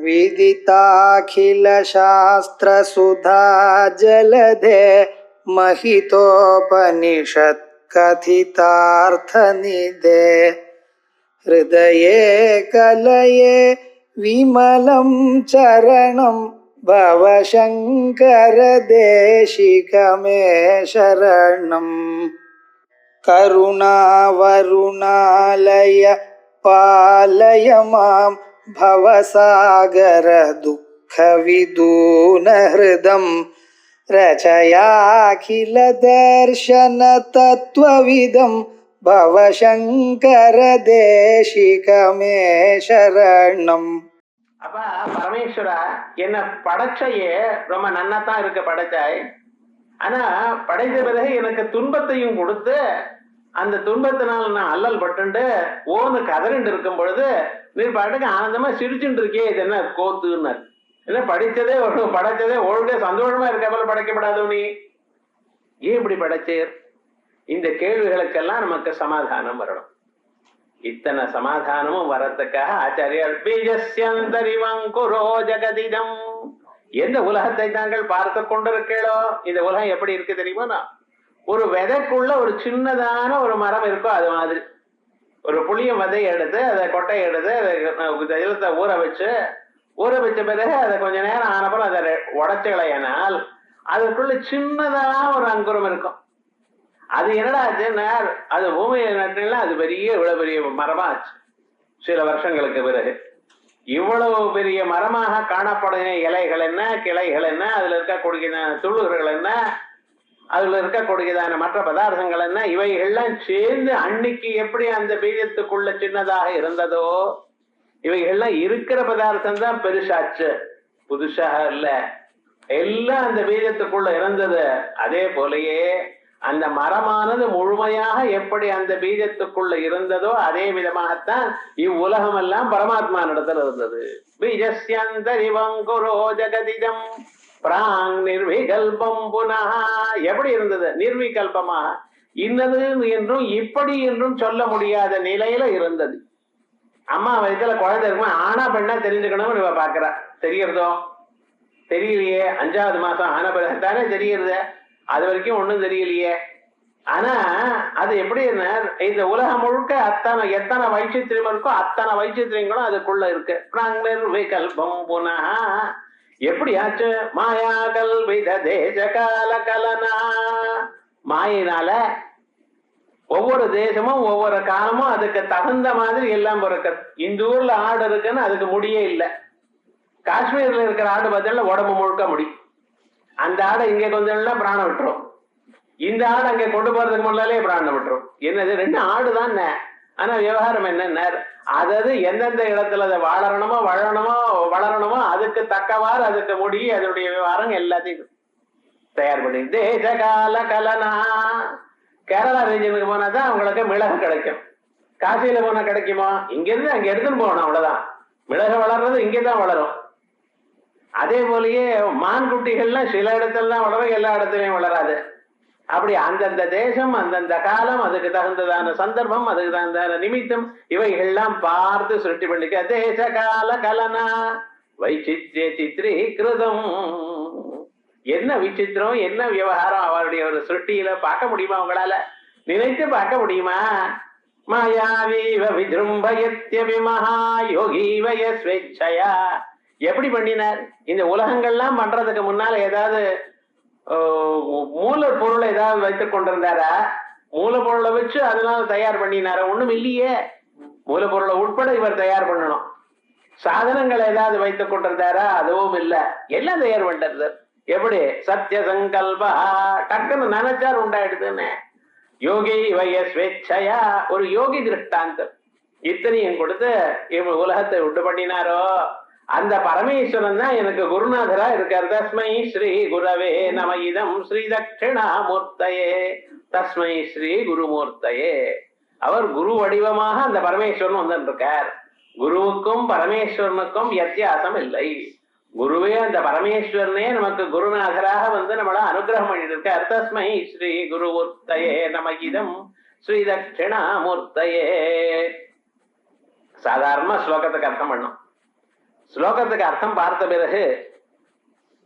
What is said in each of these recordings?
विदिताखिलशास्त्रसुधा जलधे महितोपनिषत् कथितार्थनिधे हृदये कलये विमलं चरणं भवशङ्कर देशिकमे शरणम् करुणावरुणालय पालय मां भवसागर दुःखविदूनहृदं रचयाखिलदर्शन तत्त्वविदं भवशङ्कर देशिकमे शरणम्. அப்பா பரமேஸ்வரா, என்ன படைச்சையே ரொம்ப நன்னாத்தான் இருக்கு படைச்சாய். ஆனா படைத்த பிறகு எனக்கு துன்பத்தையும் கொடுத்து அந்த துன்பத்தினால் நான் அல்லல் பட்டுண்டு ஓன்னு கதறிண்டு இருக்கும் பொழுது நீ பாட்டுக்கு ஆனந்தமா சிரிச்சுட்டு இருக்கே, இது என்ன கோத்துன்னு என்ன படைச்சதே ஒழுங்க சந்தோஷமா இருக்காமல் படைக்கப்படாதோ நீ ஏன் இப்படி படைச்சீர்? இந்த கேள்விகளுக்கெல்லாம் நமக்கு சமாதானம் வரணும். இத்தனை சமாதானமும் வரத்துக்காக ஆச்சாரியார் பீஜஸ்யந்தரிவங்குரோ ஜெகதிதம், எந்த உலகத்தை தாங்கள் பார்த்து கொண்டிருக்கீளோ இந்த உலகம் எப்படி இருக்கு தெரியுமா? ஒரு விதைக்குள்ள ஒரு சின்னதான ஒரு மரம் இருக்கோ அது மாதிரி. ஒரு புளிய விதை எடுத்து அதை கொட்டை எடுத்து ஜலத்தை ஊற வச்ச பிறகு அதை கொஞ்ச நேரம் ஆனப்பறம் அதை உடைச்சலையினால் அதுக்குள்ள சின்னதான ஒரு அங்குரம் இருக்கும். அது என்னடா ஆச்சுன்னா அது பூமியை நட்டுனா அது இவ்வளவு பெரிய மரமா ஆச்சு. சில வருஷங்களுக்கு பிறகு இவ்வளவு பெரிய மரமாக காணப்படும் இலைகள் என்ன, கிளைகள் என்ன, அதுல இருக்கக்கூடியதான துளுகள் என்ன, அதுல இருக்கக்கூடியதான மற்ற பதார்த்தங்கள் என்ன, இவைகள்லாம் சேர்ந்து அன்னைக்கு எப்படி அந்த பீஜத்துக்குள்ள சின்னதாக இருந்ததோ இவைகள்லாம் இருக்கிற பதார்த்தம் தான் பெருசாச்சு, புதுசாக இல்ல. எல்லாம் அந்த பீஜத்துக்குள்ள இருந்தது. அதே போலயே அந்த மரமானது முழுமையாக எப்படி அந்த பீஜத்துக்குள்ள இருந்ததோ அதே விதமாகத்தான் இவ்வுலகம் எல்லாம் பரமாத்மா நடத்துல இருந்தது. பீஜஸ்யந்தரிவங்குரோ ஜெகதிதம் பிராங் நிர்விகல்பம் புனः, எப்படி இருந்தது? நிர்விகல்பமாக இன்னது என்றும் இப்படி என்றும் சொல்ல முடியாத நிலையில இருந்தது. அம்மா வயசுல குழந்தை இருக்குமா ஆனா பெண்ணா தெரிஞ்சுக்கணும்னு இவ பாக்குறா. தெரியறதோ தெரியலையே, 5வது மாசம் ஆன பிறகுதானே தெரியுறது. அது வரைக்கும் ஒண்ணும் தெரியலையே. ஆனா அது எப்படி இந்த உலகம் முழுக்க எத்தனை வைச்சித்திரியம் இருக்கோ அத்தனை வைச்சித்திரியங்களும் அதுக்குள்ள இருக்கு. விகல்பம் புனः எப்படி ஆச்சு? மாயா கல்வித தேச கால கலனா, மாயினால ஒவ்வொரு தேசமும் ஒவ்வொரு காலமும் அதுக்கு தகுந்த மாதிரி எல்லாம் பிறக்கு. இந்த ஊர்ல ஆடு இருக்குன்னு அதுக்கு முடியே இல்லை. காஷ்மீர்ல இருக்கிற ஆடு பார்த்தா உடம்பு முழுக்க முடி. அந்த ஆடை இங்க கொஞ்சம் பிராணம் விட்டுரும், இந்த ஆடு அங்க கொண்டு போறதுக்கு முன்னாலே பிராணம் விட்டுரும். என்னது, 2 ஆடு தான். ஆனா விவகாரம் என்ன, அதாவது எந்தெந்த இடத்துல அதை வளரணுமோ அதுக்கு தக்கவாறு அதுக்கு முடி அதனுடைய விவகாரம் எல்லாத்தையும் தயார் பண்ணி. தேச கால கலனா, கேரளா ரீஜனுக்கு போனாதான் அவங்களுக்கு மிளகு கிடைக்கும். காசியில போனா கிடைக்குமா? இங்கிருந்து அங்க எடுத்துன்னு போகணும், அவ்வளவுதான். மிளகு வளர்றது இங்கேதான் வளரும். அதே போலயே மான் குட்டிகள்லாம் சில இடத்துல தான் வளரும், எல்லா இடத்துலயும் வளராது. அப்படி அந்தந்த தேசம் அந்தந்த காலம் அதுக்கு தகுந்ததான சந்தர்ப்பம் அதுக்கு தகுந்த நிமித்தம் இவைகள்லாம் பார்த்து சுருட்டி பண்ணிக்க. தேச கால கலனா வைச்சித்ய சித்ரீகிருதம், என்ன விசித்திரம், என்ன விவகாரம் அவருடைய ஒரு சுருட்டியில பார்க்க முடியுமா? உங்களால நினைத்து பார்க்க முடியுமா? மாயாவீவ விஜృంభயத்ய விமஹா யோகீவய ஸ்வேச்சயா, எப்படி பண்ணினார்? இந்த உலகங்கள்லாம் பண்றதுக்கு முன்னால ஏதாவது மூலப்பொருளை ஏதாவது வைத்துக் கொண்டிருந்தாரா? மூலப்பொருளை வச்சு அதனால தயார் பண்ணினாரா? ஒண்ணும் இல்லையே. மூலப்பொருளை உட்பட இவர் தயார் பண்ணணும். சாதனங்களை ஏதாவது வைத்துக் கொண்டிருந்தாரா? அதுவும் இல்ல. எல்லாம் தயார் பண்றது எப்படி? சத்திய சங்கல்பா, டக்குன்னு நினைச்சார் உண்டாயிடுதுன்னு. யோகி வய ஸ்வேச்சயா, ஒரு யோகி திருஷ்டாந்தம் இத்தனையும் கொடுத்து இவன் உலகத்தை உண்டு பண்ணினாரோ அந்த பரமேஸ்வரன் தான் எனக்கு குருநாதரா இருக்கார். தஸ்மை ஸ்ரீ குரவே நம இதம் ஸ்ரீ தட்சிணாமூர்த்தயே, தஸ்மை ஸ்ரீ குருமூர்த்தயே. அவர் குரு வடிவமாக அந்த பரமேஸ்வரன் வந்துருக்கார். குருவுக்கும் பரமேஸ்வரனுக்கும் வித்தியாசம் இல்லை. குருவே அந்த பரமேஸ்வரனே நமக்கு குருநாதராக வந்து நம்மள அனுகிரகம் பண்ணிட்டு இருக்கார். தஸ்மை ஸ்ரீ குருமூர்த்தயே நம இதம் ஸ்ரீ தட்சிணாமூர்த்தயே. சாதாரண ஸ்லோகத்துக்கு அர்த்தம் பண்ணும். ஸ்லோகத்துக்கு அர்த்தம் பார்த்த பிறகு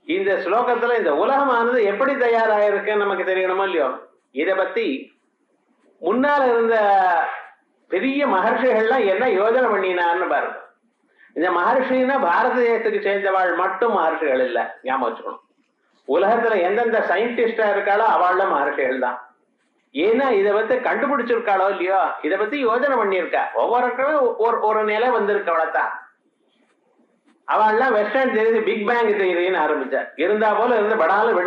இந்த ஸ்லோகத்துல இந்த உலகமானது எப்படி தயாராயிருக்குன்னு நமக்கு தெரியணுமோ இல்லையோ, இதை பத்தி முன்னால இருந்த பெரிய மகர்ஷிகள்லாம் என்ன யோஜனை பண்ணினான்னு பாருங்க. இந்த மகர்ஷின்னா பாரத தேசத்துக்கு சேர்ந்தவாள் மட்டும் மகர்ஷிகள் இல்ல, ஞாபகம் வச்சுக்கணும். உலகத்துல எந்தெந்த சயின்டிஸ்டா இருக்காளோ அவள்ல மகர்ஷிகள் தான். ஏன்னா இதை பத்தி கண்டுபிடிச்சிருக்காளோ இல்லையோ, இதை பத்தி யோஜனை பண்ணியிருக்கா. ஒவ்வொருத்தரும் ஒரு நிலை வந்திருக்கு, அவ்வளவுதான். அவள்லாம் வெஸ்டர்ன் தியரி, பிக் பேங் தியரின்னு ஆரம்பிச்சா. இருந்தா போல இருந்து படாலும்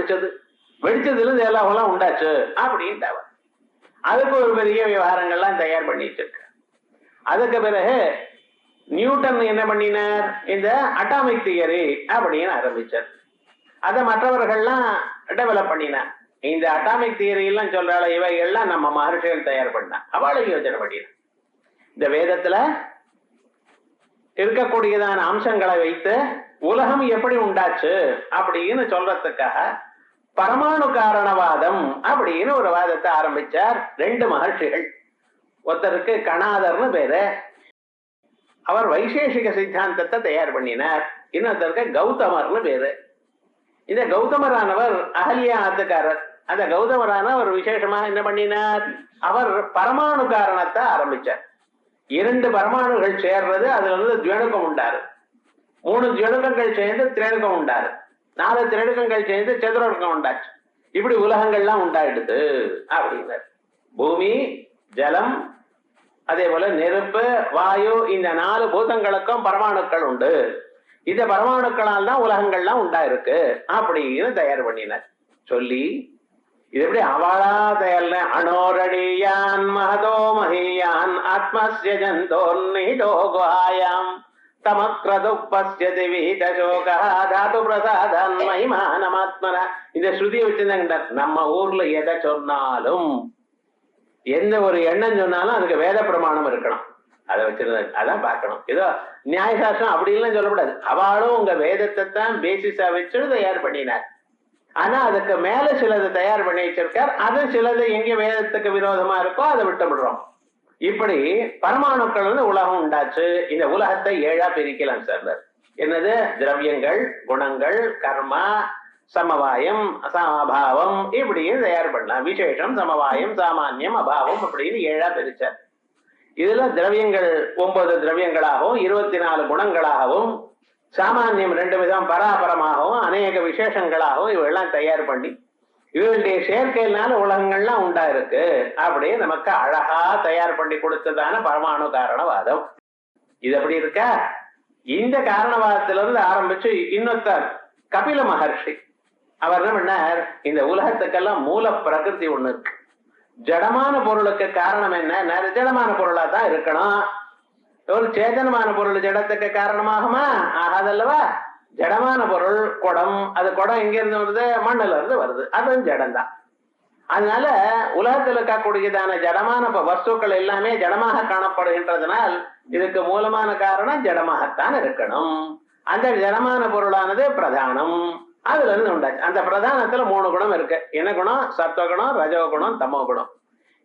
வெடிச்சதுல இருந்து எல்லாம் உண்டாச்சு அப்படின்ட்டு அவள் அதுக்கு ஒரு பெரிய விவகாரங்கள்லாம் தயார் பண்ணிட்டு இருக்க. அதுக்கு பிறகு நியூட்டன் என்ன பண்ணினார், இந்த அட்டாமிக் தியரி அப்படின்னு ஆரம்பிச்சார். அதை மற்றவர்கள்லாம் டெவலப் பண்ணினார். இந்த அட்டாமிக் தியரி எல்லாம் சொல்றாள், இவைகள்லாம் நம்ம மகர்ஷிகள் தயார் பண்ணா. அவளை யோசனை பண்ணினார். இந்த வேதத்துல இருக்கக்கூடியதான அம்சங்களை வைத்து உலகம் எப்படி உண்டாச்சு அப்படின்னு சொல்றதுக்காக பரமாணு காரணவாதம் அப்படின்னு ஒரு வாதத்தை ஆரம்பிச்சார். 2 மகர்ஷிகள். ஒருத்தருக்கு கணாதர்னு பேரு, அவர் வைசேஷிக சித்தாந்தத்தை தயார் பண்ணினார். இன்னொருத்தருக்கு கௌதமர்னு பேரு. இந்த கௌதமரானவர் அகல்யா ஆத்துக்காரர். அந்த கௌதமரான ஒரு விசேஷமா என்ன பண்ணினார், அவர் பரமாணு காரணத்தை ஆரம்பிச்சார். 2 பரமாணுகள் சேர்றது, அதுல இருந்து துவணுக்கம் உண்டாரு. 3 துவணுக்கங்கள் சேர்ந்து திரணுக்கம் உண்டாரு. 4 திரணுக்கங்கள் சேர்ந்து சதுரணுக்கம் உண்டாச்சு. இப்படி உலகங்கள்லாம் உண்டாயிடுது அப்படின்னார். பூமி, ஜலம், அதே போல நெருப்பு, வாயு, இந்த 4 பூதங்களுக்கும் பரமாணுக்கள் உண்டு. இந்த பரமாணுக்களால் தான் உலகங்கள்லாம் உண்டாயிருக்கு அப்படின்னு தயார் பண்ணினார். சொல்லி இது எப்படி அவளா தயார், அனோரடியான் மகதோ மகியான் ஆத்மஸ்ய ஜந்தோர்நிதோ குஹாயாம் தமக்ரதுப்பஸ்யதி வீதசோகா தாது பிரசாதன் மகிமானமாத்மன. இந்த ஸ்ருதியை வச்சிருந்தாங்க. நம்ம ஊர்ல எதை சொன்னாலும், எந்த ஒரு எண்ணம் சொன்னாலும் அதுக்கு வேத பிரமாணம் இருக்கணும். அதை வச்சிருந்தாங்க, அதான் பார்க்கணும். ஏதோ நியாயசாஸ்திரம் அப்படின்லாம் சொல்லக்கூடாது. அவளும் உங்க வேதத்தை தான் பேசிஸா வச்சு தயார் பண்ணினார். ஆனா அதுக்கு மேல சிலது தயார் பண்ணி வச்சிருக்கார். அது சிலது எங்க வேதத்துக்கு விரோதமா இருக்கோ அதை விட்டுவிடுறோம். இப்படி பரமாணுக்கள் வந்து உலகம் உண்டாச்சு. இந்த உலகத்தை 7ஆ பிரிக்கலாம் சார். என்னது, திரவியங்கள், குணங்கள், கர்மா, சமவாயம், அபாவம், இப்படியும் தயார் பண்ணலாம். விசேஷம், சமவாயம், சாமான்யம், அபாவம் அப்படின்னு 7ஆ பிரிச்சார். இதுல திரவியங்கள் 9 திரவியங்களாகவும் 24 குணங்களாகவும், சாமான்யம் 2 விதம் பராபரமாகவும் அநேக விசேஷங்களாகவும் இவெல்லாம் தயார் பண்ணி இவர்களுடைய சேர்க்கையினால உலகங்கள்லாம் உண்டா இருக்கு அப்படின்னு நமக்கு அழகா தயார் பண்ணி கொடுத்ததான பரமாணு காரணவாதம். இது எப்படி இருக்க, இந்த காரணவாதத்திலிருந்து ஆரம்பிச்சு இன்னொருத்தர் கபில மகர்ஷி, அவர் என்ன பண்ணார், இந்த உலகத்துக்கெல்லாம் மூல பிரகிருதி ஒண்ணு இருக்கு. ஜடமான பொருளுக்கு காரணம் என்ன, ஜடமான பொருளா தான் இருக்கணும். ஒரு சேதனமான பொருள் ஜடத்துக்கு காரணமாகுமா, ஆகாதல்லவா. ஜடமான பொருள் குடம், அது குடம் எங்க இருந்து வருது, மண்ணுல இருந்து வருது, அதுவும் ஜடம்தான். அதனால உலகத்தில் இருக்கக்கூடியதான ஜடமான வஸ்துக்கள் எல்லாமே ஜடமாக காணப்படுகின்றதுனால் இதுக்கு மூலமான காரணம் ஜடமாகத்தான் இருக்கணும். அந்த ஜடமான பொருளானது பிரதானம், அதுல இருந்து உண்டாச்சு. அந்த பிரதானத்துல 3 குணம் இருக்கு. என்ன குணம், சத்துவகுணம், ரஜோகுணம், தமோ குணம்.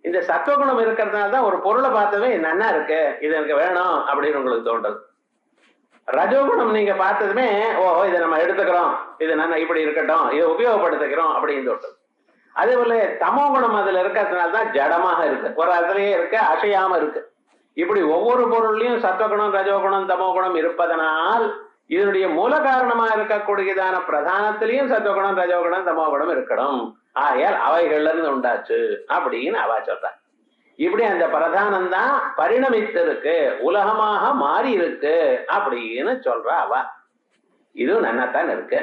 இந்த சத்துவகுணம் இருக்கிறதுனால தான் ஒரு பொருளை பார்த்தவே நன்னா இருக்கு, இது எனக்கு வேணும் அப்படின்னு உங்களுக்கு தோன்றது. ரஜோகுணம் நீங்க பார்த்ததுமே ஓஹோ இதை நம்ம எடுத்துக்கிறோம், இது நல்லா இப்படி இருக்கட்டும், இதை உபயோகப்படுத்திக்கிறோம் அப்படின்னு தோன்றது. அதே போல தமோ குணம் அதுல இருக்கிறதுனால தான் ஜடமாக இருக்கு, ஒரு அதுலயே இருக்கு, அசையாம இருக்கு. இப்படி ஒவ்வொரு பொருள்லயும் சத்துவகுணம், ரஜோகுணம், தமோ குணம் இருப்பதனால் இதனுடைய மூல காரணமா இருக்கக்கூடியதான பிரதானத்திலையும் சத்துவகுணம், ரஜோகுணம், தமோ குணம் இருக்கணும். ஆகையால் அவைகள்ல இருந்து உண்டாச்சு அப்படின்னு அவ சொல்ற. இப்படி அந்த பிரதானம் தான் பரிணமித்திருக்கு, உலகமாக மாறி இருக்கு அப்படின்னு சொல்ற அவ. இதுவும் நன்னத்தான் இருக்கு.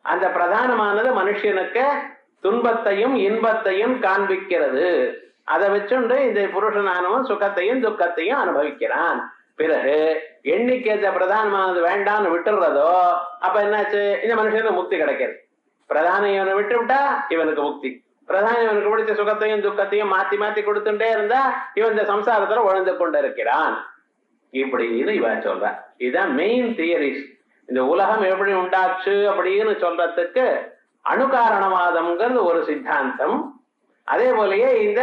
அந்த பிரதானமானது மனுஷனுக்கு துன்பத்தையும் இன்பத்தையும் காண்பிக்கிறது. அதை வச்சுண்டு இந்த புருஷனானவன் சுகத்தையும் துக்கத்தையும் அனுபவிக்கிறான். பிறகு எண்ணிக்கை அந்த பிரதானமானது வேண்டான்னு விட்டுறதோ அப்ப என்னாச்சு, இந்த மனுஷனுக்கு முக்தி கிடைக்கிறது. பிரதான இவனை விட்டு விட்டா இவனுக்கு முக்தி. பிரதான இவனுக்கு பிடிச்ச சுகத்தையும் துக்கத்தையும் மாத்தி மாத்தி கொடுத்துட்டே இருந்தா இவன் இந்த சம்சாரத்துல உழந்து கொண்டு இருக்கிறான். இப்படின்னு இவன் சொல்ற. இதுதான் மெயின் தியரிஸ். இந்த உலகம் எப்படி உண்டாச்சு அப்படின்னு சொல்றதுக்கு அணுகாரணவாதம்ங்கிறது ஒரு சித்தாந்தம். அதே போலயே இந்த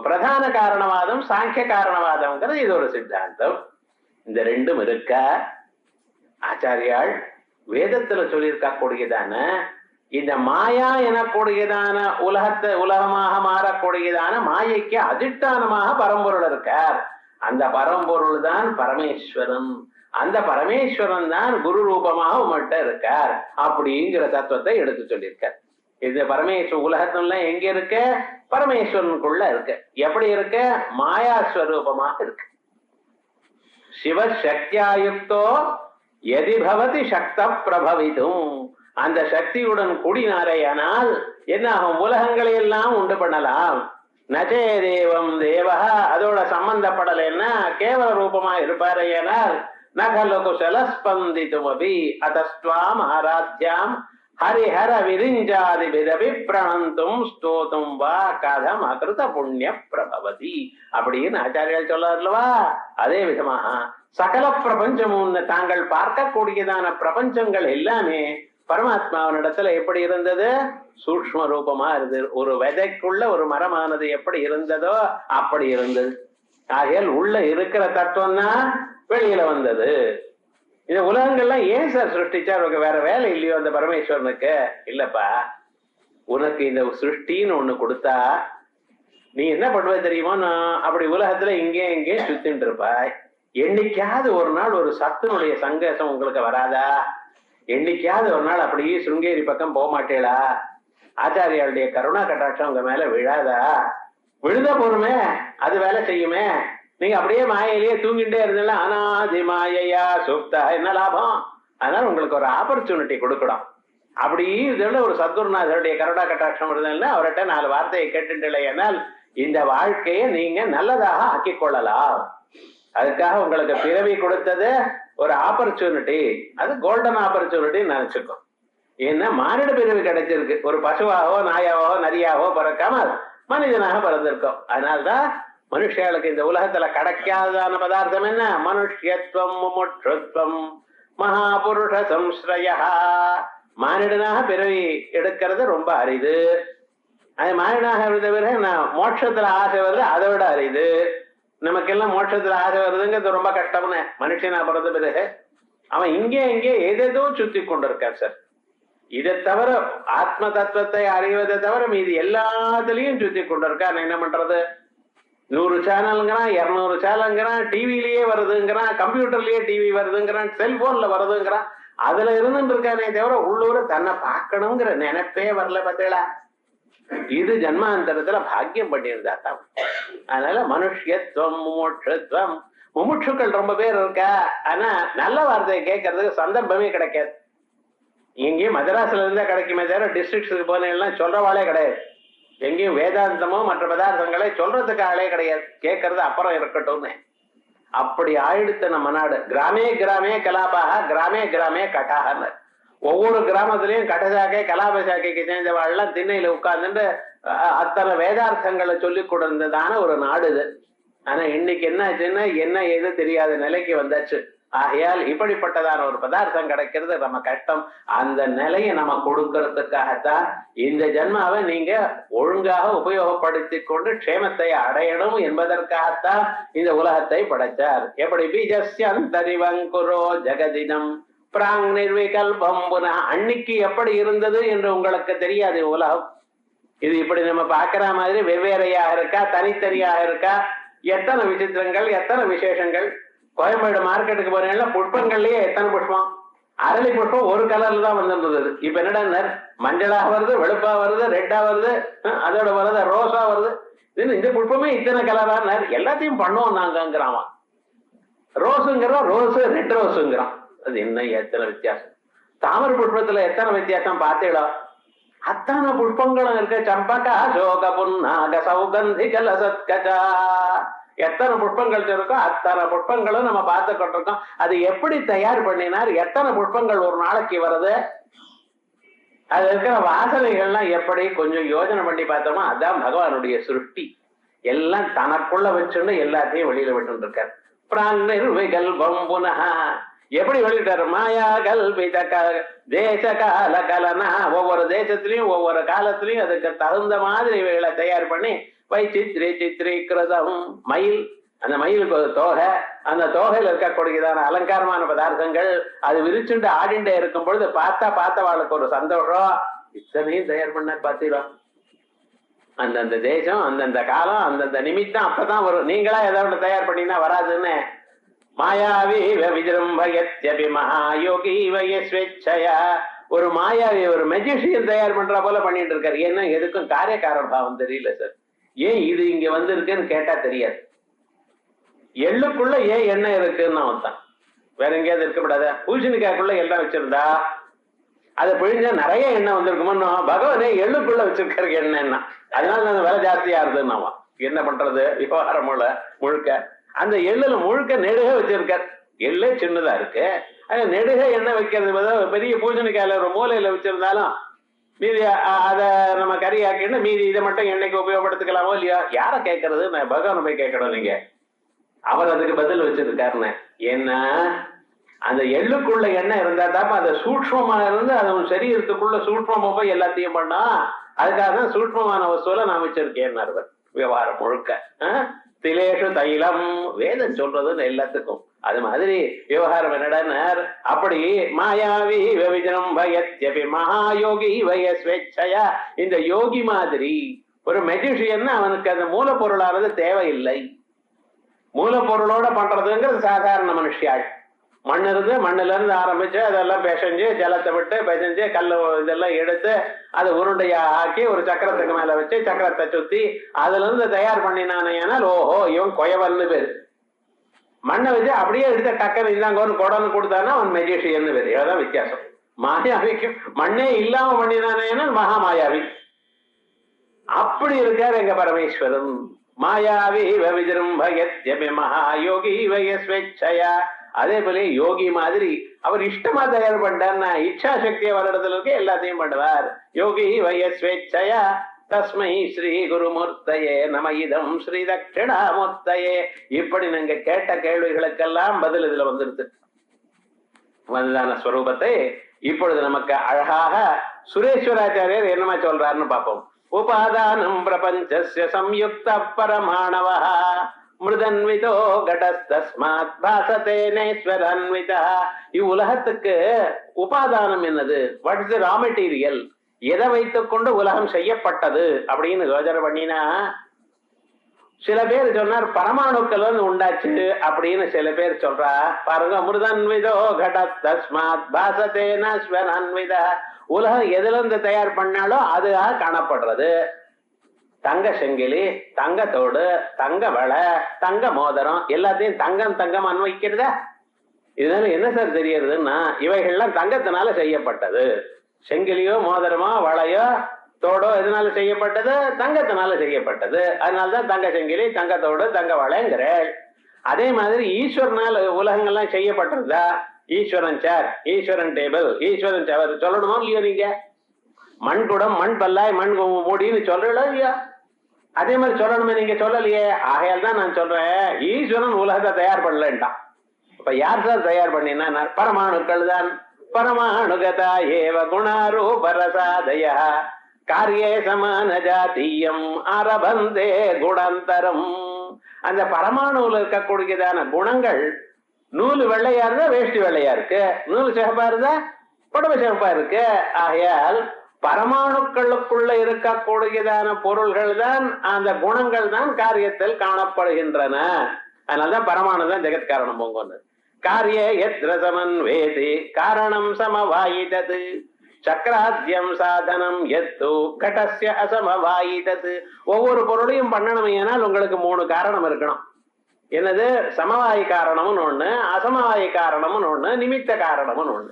பிரதான காரணவாதம், சாங்கிய காரணவாதம்ங்கிறது இது ஒரு சித்தாந்தம். இந்த ரெண்டும் இருக்க ஆச்சாரியால் வேதத்துல சொல்லியிருக்க கூடியதான இந்த மாயா எனக்கூடியதான உலகமாக மாறக்கூடியதான மாயைக்கு அதிஷ்டானமாக பரம்பொருள் இருக்கார். அந்த பரம்பொருள் தான் பரமேஸ்வரன். அந்த பரமேஸ்வரன் தான் குரு ரூபமாக உமட்ட இருக்கார் அப்படிங்கிற தத்துவத்தை எடுத்து சொல்லியிருக்கார். இந்த பரமேஸ்வர உலகத்துல எங்க இருக்க? பரமேஸ்வரனுக்குள்ள இருக்கு. எப்படி இருக்க? மாயாஸ்வரூபமாக இருக்கு. சிவசக்தியாயுக்தோ எதி பவதி சக்த பிரபவிதும். அந்த சக்தியுடன் கூடினாரையானால் என்ன ஆகும்? உலகங்களை எல்லாம் உண்டு பண்ணலாம். நச்சே தேவம் தேவா அதோட சம்பந்தப்படலைன்னா கேவல ரூபமா இருப்பாரையானால் நகலு குசலஸ்பந்திதுமபி அதஸ்வாம் ஆராத்யாம் ஹரிஹர விரிஞ்சாதி விரவி பிரணந்தும் ஸ்தோதும் வா கதம் அகிருத புண்ணிய பிரபவதி அப்படின்னு ஆச்சாரியால் சொல்லார்லவா. அதே விதமாக சகல பிரபஞ்சமும் தாங்கள் பார்க்கக்கூடியதான பிரபஞ்சங்கள் எல்லாமே பரமாத்மாவினிடத்துல எப்படி இருந்தது? சூக்ஷ்ம ரூபமா இருந்தது. ஒரு விதைக்குள்ள ஒரு மரமானது எப்படி இருந்ததோ அப்படி இருந்தது. ஆகையால் உள்ள இருக்கிற தத்துவம் தான் வெளியில வந்தது. இந்த உலகங்கள்லாம் ஏன் சார் சிருஷ்டிச்சார்? வேற வேலை இல்லையோ அந்த பரமேஸ்வரனுக்கு? இல்லப்பா, உனக்கு இந்த சிருஷ்டின்னு ஒண்ணு கொடுத்தா நீ என்ன பண்ணுவ தெரியுமோ? நான் அப்படி உலகத்துல இங்கே இங்கே சுத்தின்னு இருப்பாய். என்னைக்காவது ஒரு நாள் ஒரு சத்துனுடைய சங்கேசம் உங்களுக்கு வராதா? என்னைக்காவது ஒரு நாள் அப்படியே சுருங்கேரி பக்கம் போக மாட்டேளா? ஆச்சாரியாளுடைய கருணா கட்டாட்சம் உங்க மேல விழாதா? விழுத போருமே, அது வேலை செய்யுமே. நீங்க அப்படியே மாயையிலேயே தூங்கிட்டே இருந்தீங்களா? அனாதி மாயையா சுப்தா என்ன லாபம்? அதனால உங்களுக்கு ஒரு ஆப்பர்ச்சுனிட்டி கொடுக்கணும். அப்படி இதுல ஒரு சத்குருநாதருடைய கருணா கட்டாட்சம் இருந்ததுன்னா அவர்கிட்ட 4 வார்த்தையை கேட்டுட்டேனால் இந்த வாழ்க்கையை நீங்க நல்லதாக ஆக்கி கொள்ளலாம். அதுக்காக உங்களுக்கு பிறவி கொடுத்தது ஒரு ஆப்பர்ச்சுனிட்டி. அது கோல்டன் ஆப்பர்ச்சுனிட்டி நினைச்சுக்கோ. ஏன்னா மானிட பிறவி கிடைச்சிருக்கு. ஒரு பசுவாகவோ நாயாவோ நரியாவோ பிறக்காம மனிதனாக பிறந்திருக்கோம். அதனால்தான் மனுஷர்களுக்கு இந்த உலகத்துல கிடைக்காததான பதார்த்தம் என்ன? மனுஷ்யத்துவம் முமுட்சுத்வம் மகாபுருஷ சம்ஸ்ரயா. மானிடனாக பிறவி எடுக்கிறது ரொம்ப அரிது. அது மானிடனாக இருந்தவரை மோட்சத்துல ஆசை வருது, அதை விட அரிது. நமக்கெல்லாம் மோட்சத்துல ஆசை வருதுங்கிறது ரொம்ப கஷ்டம்னு. மனுஷனா பிறந்த பிறகு அவன் இங்கே இங்கே ஏதேதோ சுத்தி கொண்டிருக்கான் சார். இதை தவிர ஆத்ம தத்துவத்தை அறிவதை தவிர மீது எல்லாத்துலயும் சுத்தி கொண்டிருக்கான். என்ன பண்றது? 100 சேனல்ங்கிறான், 200 சேனல்ங்கிறான், டிவிலேயே வருதுங்கிறான், கம்ப்யூட்டர்லயே டிவி வருதுங்கிறான், செல்போன்ல வருதுங்கிறான். அதுல இருந்துட்டு இருக்கானே தவிர உள்ளூர தன்னை பார்க்கணுங்கிற நினைப்பே வரல. பார்த்தீங்களா? இது ஜன்மாந்தரத்துல பாக்கியம் பண்ணியிருந்தா தான். அதனால மனுஷ்யத்துவம் முமுட்சுத்துவம். முமுட்சுக்கள் ரொம்ப பேர் இருக்கா. ஆனா நல்ல வார்த்தையை கேட்கறதுக்கு சந்தர்ப்பமே கிடைக்காது. எங்கேயும் மதராஸ்ல இருந்தா கிடைக்குமே தவிர டிஸ்ட்ரிக்ட்ஸுக்கு போனேன்னா சொல்றவாளே கிடையாது. எங்கேயும் வேதாந்தமோ மற்ற பதார்த்தங்களே சொல்றதுக்கு ஆளே கிடையாது. கேட்கறது அப்புறம் இருக்கட்டும்னு அப்படி ஆயிடுத்த நம்ம நாடு. கிராமே கிராமே கலாபாக கிராமே கிராமே கட்டாகன்னு. ஒவ்வொரு கிராமத்திலையும் கட்டசாக்கை கலாப சாக்கைக்கு சேர்ந்தவாள்லாம் திண்ணையில உட்கார்ந்துட்டு அத்தனை வேதார்த்தங்களை சொல்லி கொடுத்ததான ஒரு நாடு இது. ஆனா இன்னைக்கு என்ன ஆச்சுன்னா என்ன ஏது தெரியாத நிலைக்கு வந்தாச்சு. ஆகையால் இப்படிப்பட்டதான ஒரு பதார்த்தம் கிடைக்கிறது நம்ம கஷ்டம். அந்த நிலையை நம்ம கொடுக்கறதுக்காகத்தான் இந்த ஜன்மாவை நீங்க ஒழுங்காக உபயோகப்படுத்தி கொண்டு க்ஷேமத்தை அடையணும் என்பதற்காகத்தான் இந்த உலகத்தை படைச்சார். எப்படி பீஜஸ்யந்தரிவங்குரோ ஜெகதினம் பிராங் நிர்விகல்பம் புனः. அன்னைக்கு எப்படி இருந்தது என்று உங்களுக்கு தெரியாது உலகம். இது இப்படி நம்ம பாக்குற மாதிரி வெவ்வேறையாக இருக்கா, தனித்தனியாக இருக்கா? எத்தனை விசித்திரங்கள், எத்தனை விசேஷங்கள். கோயம்பேடு மார்க்கெட்டுக்கு போறீங்கன்னா புஷ்பங்கள்லயே எத்தனை புஷ்பம். அரளி புஷ்பம் ஒரு கலர்ல தான் வந்திருந்தது. இப்ப என்னடா மஞ்சளாக வருது, வெளுப்பா வருது, ரெட்டா வருது, அதோட வருது ரோஸா வருது. இந்த புஷ்பமே இத்தனை கலரா எல்லாத்தையும் பண்ணுவோம் நாங்கிறான். ரோஸுங்கிறோம், ரோஸு ரெட் ரோஸுங்கிறான். அது என்ன எத்தனை வித்தியாசம். தாமரை புஷ்பத்துல எத்தனை வித்தியாசம் பார்த்தீங்களா? அத்தனை புஷ்பங்களும் இருக்க. சம்பகா சோக புன்னாக சௌகந்தி கலசத்கஜா. எத்தனை புஷ்பங்கள் இருக்கோ அத்தனை புஷ்பங்களும் நம்ம பார்த்து கொண்டிருக்கோம். அது எப்படி தயார் பண்ணினார்? எத்தனை புஷ்பங்கள் ஒரு நாளைக்கு வருது? அது இருக்கிற வாசனைகள்லாம் எப்படி கொஞ்சம் யோஜனை பண்ணி பார்த்தோமா? அதான் பகவானுடைய சிருஷ்டி. எல்லாம் தனக்குள்ள வச்சுன்னு எல்லாத்தையும் வெளியில விட்டு இருக்காரு. பிராங் நிர்விகல்பம் புனः. எப்படி வெளியிட்டாரு? மாயா கல்பித தேச கால கலனா. ஒவ்வொரு தேசத்திலையும் ஒவ்வொரு காலத்திலையும் அதுக்கு தகுந்த மாதிரி இவைகளை தயார் பண்ணி வைச்சித்ரி சித்ரீகிருதம். மயில் அந்த மயிலுக்கு ஒரு தோகை, அந்த தோகையில இருக்கக்கூடியதான அலங்காரமான பதார்த்தங்கள் அது விரிச்சுண்டு ஆடிண்டே இருக்கும் பொழுது பார்த்தவாளுக்கு ஒரு சந்தோஷம். இத்தனையும் தயார் பண்ண பாத்தீங்களா? அந்தந்த தேசம், அந்தந்த காலம், அந்தந்த நிமித்தம் அப்பதான் வரும். நீங்களா ஏதாவது தயார் பண்ணினா வராதுன்னு. மாயாவி விஜృంభயத்யபி மகாயோகி வயஸ்வேச்சயா. ஒரு மாயாவி, ஒரு மெஜிஷியன் தயார் பண்ற போல பண்ணிட்டு இருக்காரு. ஏன்னா எதுக்கும் காரியக்கார பாவம் தெரியல சார். ஏன் இது இங்க வந்திருக்குன்னு கேட்டா தெரியாது. எள்ளுக்குள்ள ஏன் எண்ணெய் இருக்குன்னு அவன் வேற எங்கேயாவது இருக்கப்படாத. பூசணிக்காய்க்குள்ள எல்லாம் வச்சிருந்தா அதை பிழிஞ்சா நிறைய எண்ணெய் வந்திருக்குமோ. பகவானே எள்ளுக்குள்ள வச்சிருக்காரு எண்ணெய்னா, அதனால அந்த விலை ஜாஸ்தியா இருதுன்னு அவன் என்ன பண்றது? விவகாரம் முழுக்க அந்த எள்ளுல முழுக்க நெடுக வச்சிருக்காரு. எள்ளே சின்னதா இருக்கு, அது நெடுக எண்ணெய் வைக்கிறது. பெரிய பூசணிக்காயில ஒரு மூலையில வச்சிருந்தாலும் மீதி அதை நம்ம கறியாக்கின்னு மீதி இதை மட்டும் எண்ணெய்க்கு உபயோகப்படுத்திக்கலாமோ இல்லையா? யார கேட்கறது? நான் பகவானை போய் கேட்கணும். நீங்க அவர் அதுக்கு பதில் வச்சிருக்காருன்னு. ஏன்னா அந்த எள்ளுக்குள்ள எண்ணெய் இருந்தா தான் அந்த சூட்சமா இருந்து அது சரீரத்துக்குள்ள சூட்சமா போய் எல்லாத்தையும் பண்ணா. அதுக்காக தான் சூட்சமான வசூல நான் வச்சிருக்கேன். விவகாரம் முழுக்க திலேஷு தைலம் வேதம் சொல்றதுன்னு எல்லாத்துக்கும். அது மாதிரி விவகாரம் என்னடா? அப்படி மாயாவி விஜృంభயத்யபி மகாயோகி வயஸ்வேச்சயா. இந்த யோகி மாதிரி ஒரு மெஜிஷியன் அவனுக்கு அந்த மூலப்பொருளானது தேவையில்லை. மூலப்பொருளோட பண்றதுங்கிறது சாதாரண மனுஷியாள். மண் இருந்து மண்ணுல இருந்து ஆரம்பிச்சு அதெல்லாம் பிசைஞ்சு ஜலத்தை விட்டு பிசைஞ்சு கல்லு இதெல்லாம் எடுத்து அதை உருண்டையா ஆக்கி ஒரு சக்கரத்துக்கு மேல வச்சு சக்கரத்தை சுத்தி அதுல இருந்து தயார் பண்ணினானேனால் ஓஹோ இவன் கொயவன்னு பேரு. மண்ணை வச்சு அப்படியே எடுத்த டக்கர் இந்தாங்கன்னு கொடன்னு கொடுத்தானா அவன் மெஜிஷியன்னு பேரு. இவ்வளவுதான் வித்தியாசம். மாயாவிக்கு மண்ணே இல்லாம பண்ணினானேனால் மகா மாயாவி. அப்படி இருக்காரு எங்க பரமேஸ்வரன். மாயாவி விஜృంభயத்யபி மகாயோகி வயஸ்வேச்சயா. அதே போல யோகி மாதிரி அவர் இஷ்டமா தயார் பண்ணார்னா இச்சா சக்தியை வர இடத்துல இருக்க எல்லாத்தையும் பண்ணுவார். யோகி வயஸ்வேச்சயா தஸ்மை ஸ்ரீ குருமூர்த்தயே நம இதம் ஸ்ரீ தட்சிணாமூர்த்தயே. இப்படி நீங்க கேட்ட கேள்விகளுக்கெல்லாம் பதில் இதுல வந்துருது. வந்ததான ஸ்வரூபத்தை இப்பொழுது நமக்கு அழகாக சுரேஸ்வராச்சாரியர் என்னமா சொல்றாருன்னு பார்ப்போம். உபாதானம் பிரபஞ்சஸ்ய சம்யுக்த பரமாணவ மிருதன்விதோ கடஸ்தஸ்மாத் பாசதேனேஸ்வரன்விதா. இவ்வுலகத்துக்கு உபாதானம் என்னது? What is the raw material? எதை வைத்துக் கொண்டு உலகம் செய்யப்பட்டது அப்படின்னு யோசனை பண்ணினா சில பேர் சொன்னார் பரமாணுக்கள் வந்து உண்டாச்சு அப்படின்னு சில பேர் சொல்றா. பாருங்க, மிருதன்விதோ கடஸ்தஸ்மாத் பாசதேனேஸ்வரன்விதா. உலகம் எதுல இருந்து தயார் பண்ணாலும் அதுதான் காணப்படுறது. தங்க செங்கிலி, தங்கத்தோடு, தங்க வளை, தங்க மோதிரம் எல்லாத்தையும் தங்கம் அன்வைக்கிறதா? இதனால என்ன சார் தெரியறதுன்னா இவைகள்லாம் தங்கத்தினால செய்யப்பட்டது. செங்கிலியோ மோதிரமோ வளையோ தோடோ எதனால செய்யப்பட்டது? தங்கத்தினால செய்யப்பட்டது. அதனால்தான் தங்க செங்கிலி, தங்கத்தோடு, தங்க வளைங்கிற. அதே மாதிரி ஈஸ்வரனால உலகங்கள்லாம் செய்யப்பட்டிருந்தா ஈஸ்வரன் சேர், ஈஸ்வரன் டேபிள், ஈஸ்வரன் சேர் சொல்லணுமோ இல்லையோ? நீங்க மண் குடம், மண் பல்லாய், மண் மூடின்னு சொல்றீங்களோ இல்லையா? அதே மாதிரி சொல்லணுமே, நீங்க சொல்லலையே. ஆகையால் தான் நான் சொல்றேன் ஈஸ்வரன் உலகத்தை தயார் பண்ணலன்ட்டான். இப்ப யார் சார் தயார் பண்ணினா? பரமாணுக்கள் தான். பரமாணுகதா ஏவ குணாரூபரசாதய காரியே சமான ஜாத்தியம் அரபந்தே குணாந்தரம். அந்த பரமாணுல இருக்கக்கூடியதான குணங்கள், நூல் வெள்ளையா இருந்தா வேஷ்டி வெள்ளையா இருக்கு, நூல் சிவப்பா இருந்தா புடவை சிவப்பா இருக்கு. ஆகையால் பரமாணுக்களுக்குள்ள இருக்கக்கூடியதான பொருள்கள் தான், அந்த குணங்கள் தான் காரியத்தில் காணப்படுகின்றன. அதனால்தான் பரமாணு தான் ஜெகத் காரணம் போங்கன்னு. காரியே எத்ர சமன் வேதி காரணம் சமவாயிதது சக்கராத்தியம் சாதனம் எத்து கடஸ்ய அசமவாயிதது. ஒவ்வொரு பொருளையும் பண்ணணும் ஏனால் உங்களுக்கு 3 காரணம் இருக்கணும். என்னது? சமவாயி காரணம்னு ஒண்ணு, அசமவாயி காரணம்னு ஒண்ணு, நிமித்த காரணம்னு ஒண்ணு.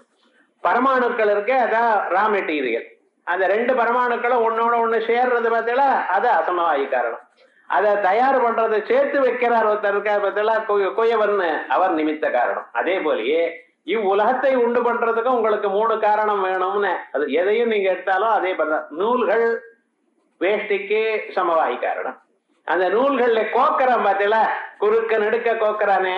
பரமாணுக்கள் இருக்க அதான் ரா மெட்டீரியல். அந்த 2 பரமாணுக்களும் ஒன்னோட ஒண்ணு சேர்றது பார்த்தீங்களா, அது அசமவாயி காரணம். அதை தயார் பண்றதை சேர்த்து வைக்கிறார் ஒருத்தர் இருக்கார் பார்த்தீங்களா, குயவன்னு, அவர் நிமித்த காரணம். அதே போலயே இவ்வுலகத்தை உண்டு பண்றதுக்கும் உங்களுக்கு 3 காரணம் வேணும்னு. அது எதையும் நீங்க எடுத்தாலும் அதே பண்ண. நூல்கள் வேஷ்டிக்கு சமவாயி காரணம். அந்த நூல்கள்ல கோக்கரம் பார்த்தீங்களா, குறுக்க நெடுக்க கோக்கரானே,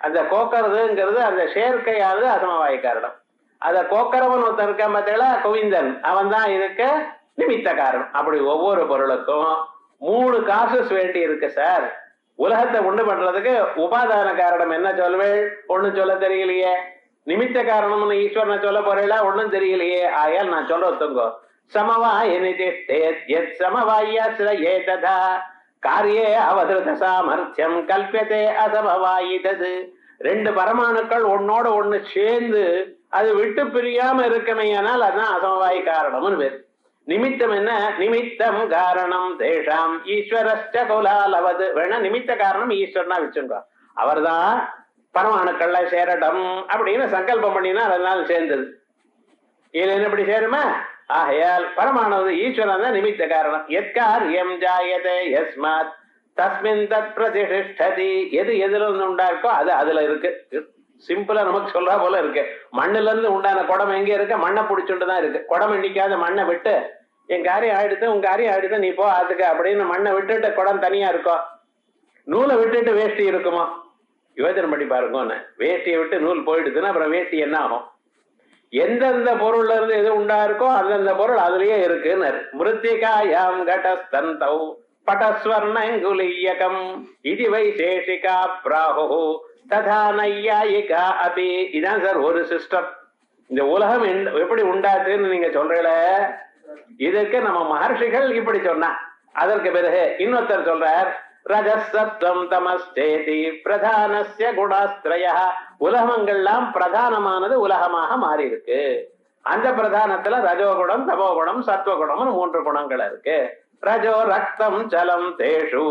அந்த கோக்கறதுங்கிறது அந்த சேர்க்கையானது அசமவாயி காரணம். அத கோக்கரவன் ஒருத்தன் இருக்கான் பார்த்தீங்களா, கோவிந்தன், அவன் தான் இதுக்கு நிமித்த காரணம். அப்படி ஒவ்வொரு பொருளுக்கும் 3 காசஸ் வேண்டி இருக்கு சார். உலகத்தை உண்டு பண்றதுக்கு உபாதான காரணம் என்ன சொல்வேள்? ஒண்ணும் சொல்ல தெரியலையே. நிமித்த காரணம்னு ஈஸ்வரனை சொல்ல போறீங்களா? ஒண்ணும் தெரியலையே. ஆயால் நான் சொல்ல ஒத்துங்கோ. சமவாய நிதிஷ்டேத் சமவாய்யாஸ்ரயே ததா காரியே அவதிருத சாமர்த்தியம் கல்பியதே அசமவாயிதது. ரெண்டு பரமாணுக்கள் ஒன்னோட ஒண்ணு சேர்ந்து அது விட்டு பிரியாம இருக்கமையானால் அதுதான் அசமவாயி காரணம்னு பேர். நிமித்தம் என்ன? நிமித்தம் காரணம் தேஷாம் ஈஸ்வரஸ்ட குலாலவது. வேணா நிமித்த காரணம் ஈஸ்வரனா வச்சுங்க. அவர்தான் பரமாணுக்கள்ல சேரட்டும் அப்படின்னு சங்கல்பம் பண்ணினா அதனால சேர்ந்தது. இதுல என்ன இப்படி சேருமா? ஆகையால் பரமானது ஈஸ்வரன் தான் நிமித்த காரணம். எத்காரியம் ஜாயதே யஸ்மாத் தஸ்மின் தத் பிரதிஷ்டதி. எது எதுல இருந்து உண்டா இருக்கோ அது அதுல இருக்கு. சிம்பிளா நமக்கு சொல்றா போல இருக்கு. மண்ணுல இருந்து உண்டான குடம் எங்க இருக்கு? மண்ணை பிடிச்சுட்டு தான் இருக்கு. குடம் எண்ணிக்காத மண்ணை விட்டு என் காரியம் ஆயிடுத்து உங்க காரியம் ஆயிடுத்து நீ போ அதுக்கு அப்படின்னு மண்ணை விட்டுட்டு குடம் தனியா இருக்கோ? நூலை விட்டுட்டு வேஷ்டி இருக்குமோ? யோஜனை பண்ணி பாருங்க. வேஷ்டியை விட்டு நூல் போயிடுதுன்னா அப்புறம் வேஷ்டி என்ன ஆகும்? எந்தெந்த பொருள்ல இருந்து எது உண்டா இருக்கோ அந்தந்த பொருள் அதுலயே இருக்குன்னு. மிருத்திகாயாம் கடஸ்தந்தௌ பட்டஸ்வர்ணங்குலியகம் இது வைசேஷிகா பிராஹு ததா நையாயிகா அபி. இதான் சார் ஒரு சிஸ்டம். இந்த உலகம் எப்படி உண்டாச்சுன்னு நீங்க சொல்றீங்கள, இதுக்கு நம்ம மகர்ஷிகள் இப்படி சொன்னா. அதற்கு பிறகு இன்னொருத்தர் சொல்றார், ரஜசத்வம் தமஸ்தேதி பிரதானஸ்ய குணாஸ்திரய. உலகங்கள்லாம் பிரதானமானது உலகமாக மாறி இருக்கு. அந்த பிரதானத்துல ரஜோகுணம் தமோகுணம் சத்வகுணம்னு 3 குணங்கள் இருக்கு. ரஜோ ரக்தம் சலம் தேஷு.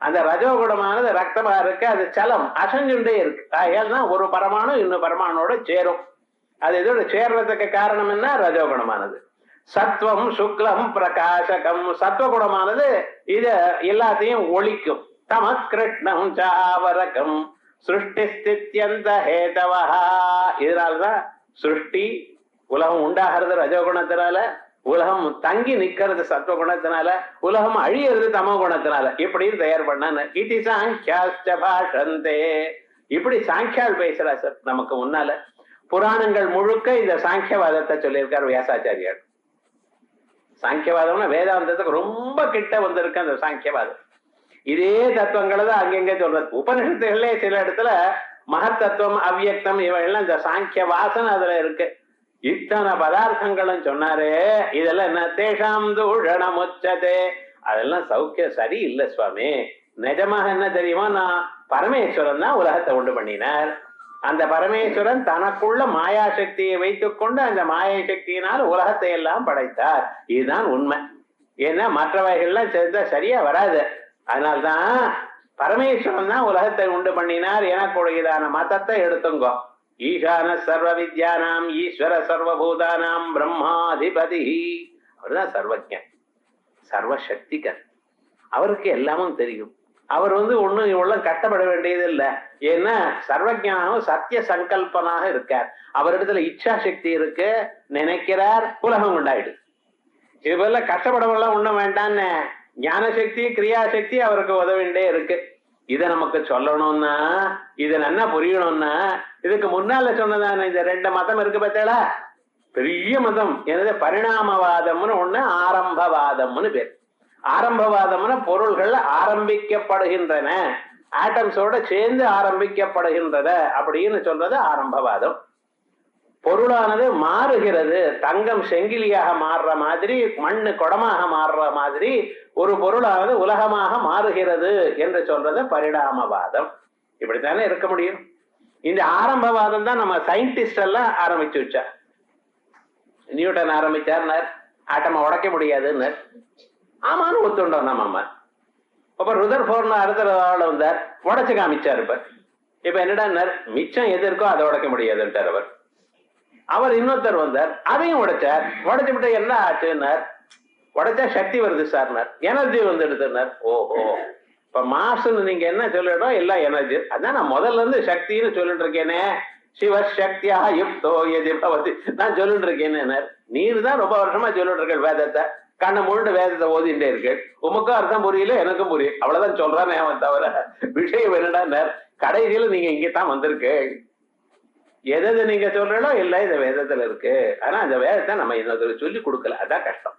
அந்த ரஜோகுணமானது ரக்தமா இருக்கு, அது சலம் அசஞ்சுண்டே இருக்கு. ஆகையால் ஒரு பரமாணு இன்னும் பரமானோட சேரும். அது இதோட சேர்றதுக்கு காரணம் என்ன? ரஜோகுணமானது. சத்வம் சுக்லம் பிரகாசகம். சத்வகுணமானது இத எல்லாத்தையும் ஒழிக்கும். தம கிருஷ்ணம் சாவரகம் சிருஷ்டி ஸ்தித்யந்த ஹேதவா. இதனால்தான் சிருஷ்டி உலகம் உண்டாகிறது ரஜோகுணத்தினால, உலகம் தங்கி நிக்கிறது சத்வகுணத்தினால, உலகம் அழியறது தமோ குணத்தினால. இப்படியும் தயார் பண்ண இது சாங்கியாஸ்ட பாஷந்தே. இப்படி சாங்கியால் பேசுறா சார் நமக்கு முன்னால. புராணங்கள் முழுக்க இந்த சாங்கியவாதத்தை சொல்லியிருக்கார் வியாசாச்சாரியார். சாங்கியவாதம்னா வேதாந்தத்துக்கு ரொம்ப கிட்ட வந்திருக்கு அந்த சாங்கியவாதம். இதே தத்துவங்களை தான் அங்கெங்க சொல்றது. உபனிஷத்துகளே சில இடத்துல மகத்தத்துவம் அவ்வியக்தம் இவையெல்லாம் இந்த சாங்கிய வாசனை அதுல இருக்கு. இத்தனை பதார்த்தங்களும் சொன்னாரு. இதெல்லாம் என்ன? தேஷாம் தூஷணம் உச்சதே. அதெல்லாம் சௌக்கியம் சரியில்லை சுவாமி. நிஜமாக என்ன தெரியுமா? நான் பரமேஸ்வரன் தான் உலகத்தை உண்டு பண்ணினார். அந்த பரமேஸ்வரன் தனக்குள்ள மாயா சக்தியை வைத்துக் கொண்டு அந்த மாயா சக்தியினால் உலகத்தை எல்லாம் படைத்தார். இதுதான் உண்மை. ஏன்னா மற்றவைகள்லாம் சேர்ந்தா சரியா வராது. அதனால்தான் பரமேஸ்வரன் தான் உலகத்தை உண்டு பண்ணினார் எனக்குடையதான மதத்தை எடுத்துங்கோ. ஈசான சர்வ வித்யானாம் ஈஸ்வர சர்வபூதானாம் பிரம்மாதிபதி. அவர்தான் சர்வஜன், சர்வசக்திகன். அவருக்கு எல்லாமும் தெரியும். அவர் ஒண்ணும் இவ்வளவு கஷ்டப்பட வேண்டியது இல்லை. ஏன்னா சர்வஜானம் சத்திய சங்கல்பனாக இருக்கார். அவரிடத்துல இச்சா சக்தி இருக்கு, நினைக்கிறார், உலகம் உண்டாயிடு. இது போல கஷ்டப்படவெல்லாம் ஒண்ணும் வேண்டான்னு ஞான சக்தி கிரியாசக்தி அவருக்கு உதவிண்டே இருக்கு. இதை நமக்கு சொல்லணும்னா, இதை நல்லா புரியணும்னா, இதுக்கு முன்னால சொன்னதான இந்த 2 மதம் இருக்கு பார்த்தா, பெரிய மதம் எனது பரிணாமவாதம்னு ஒண்ணு, ஆரம்பவாதம்னு பேர். ஆரம்பவாதம்னா பொருள்கள் ஆரம்பிக்கப்படுகின்றன, ஆட்டம்ஸோட சேர்ந்து ஆரம்பிக்கப்படுகின்றன அப்படின்னு சொல்றது ஆரம்பவாதம். பொருளானது மாறுகிறது. தங்கம் செங்கிலியாக மாறுற மாதிரி, மண்ணு குடமாக மாறுற மாதிரி ஒரு பொருளானது உலகமாக மாறுகிறது என்று சொல்றது பரிணாமவாதம். இப்படித்தானே இருக்க முடியும். இந்த ஆரம்பவாதம் தான் நம்ம சயின்டிஸ்ட் எல்லாம் ஆரம்பிச்சு வச்சா. நியூட்டன் ஆரம்பிச்சார், ஆட்டமை உடைக்க முடியாதுன்னு. ஆமான்னு ஒத்துண்டோம் நம்ம அம்மா. அப்ப ருதர்ஃபோர்ட்னு அடுத்த ஆள் வந்தார், உடைச்சு காமிச்சார். இப்ப என்னடா மிச்சம் எது இருக்கோ அதை உடைக்க முடியாதுன்ட்டார் அவர். அவர் இன்னொருத்தர் வந்தார், அதையும் உடைச்சார். உடைச்சு விட்டு என்ன ஆச்சுன்னார், உடைச்சா சக்தி வருது சார்னார், எனர்ஜி வந்து எடுத்துனார். ஓஹோ, இப்ப மாசுன்னு நீங்க என்ன சொல்லிடும், எல்லாம் எனர்ஜி. அதான் நான் முதல்ல இருந்து சக்தின்னு சொல்லிட்டு இருக்கேனே, சிவசக்தியா யுக்தோ எதி பவதி நான் சொல்லிட்டு இருக்கேன்னு. நீர் தான் ரொம்ப வருஷமா சொல்லிட்டு இருக்க வேதத்தை, கண்ணை முழுட்டு வேதத்தை ஓதிட்டே இருக்கு. உமக்கும் அர்த்தம் புரியல, எனக்கும் புரியும், அவ்வளவுதான் சொல்றானே அவன். தவிர விஷயம் என்னடா, கடைசியில நீங்க இங்கதான் வந்திருக்கு. எதை நீங்க சொல்றீங்களோ இல்லை இந்த வேதத்துல இருக்கு. ஆனா அந்த வேதத்தை நம்ம இன்னொரு சொல்லி கொடுக்கல, அதான் கஷ்டம்.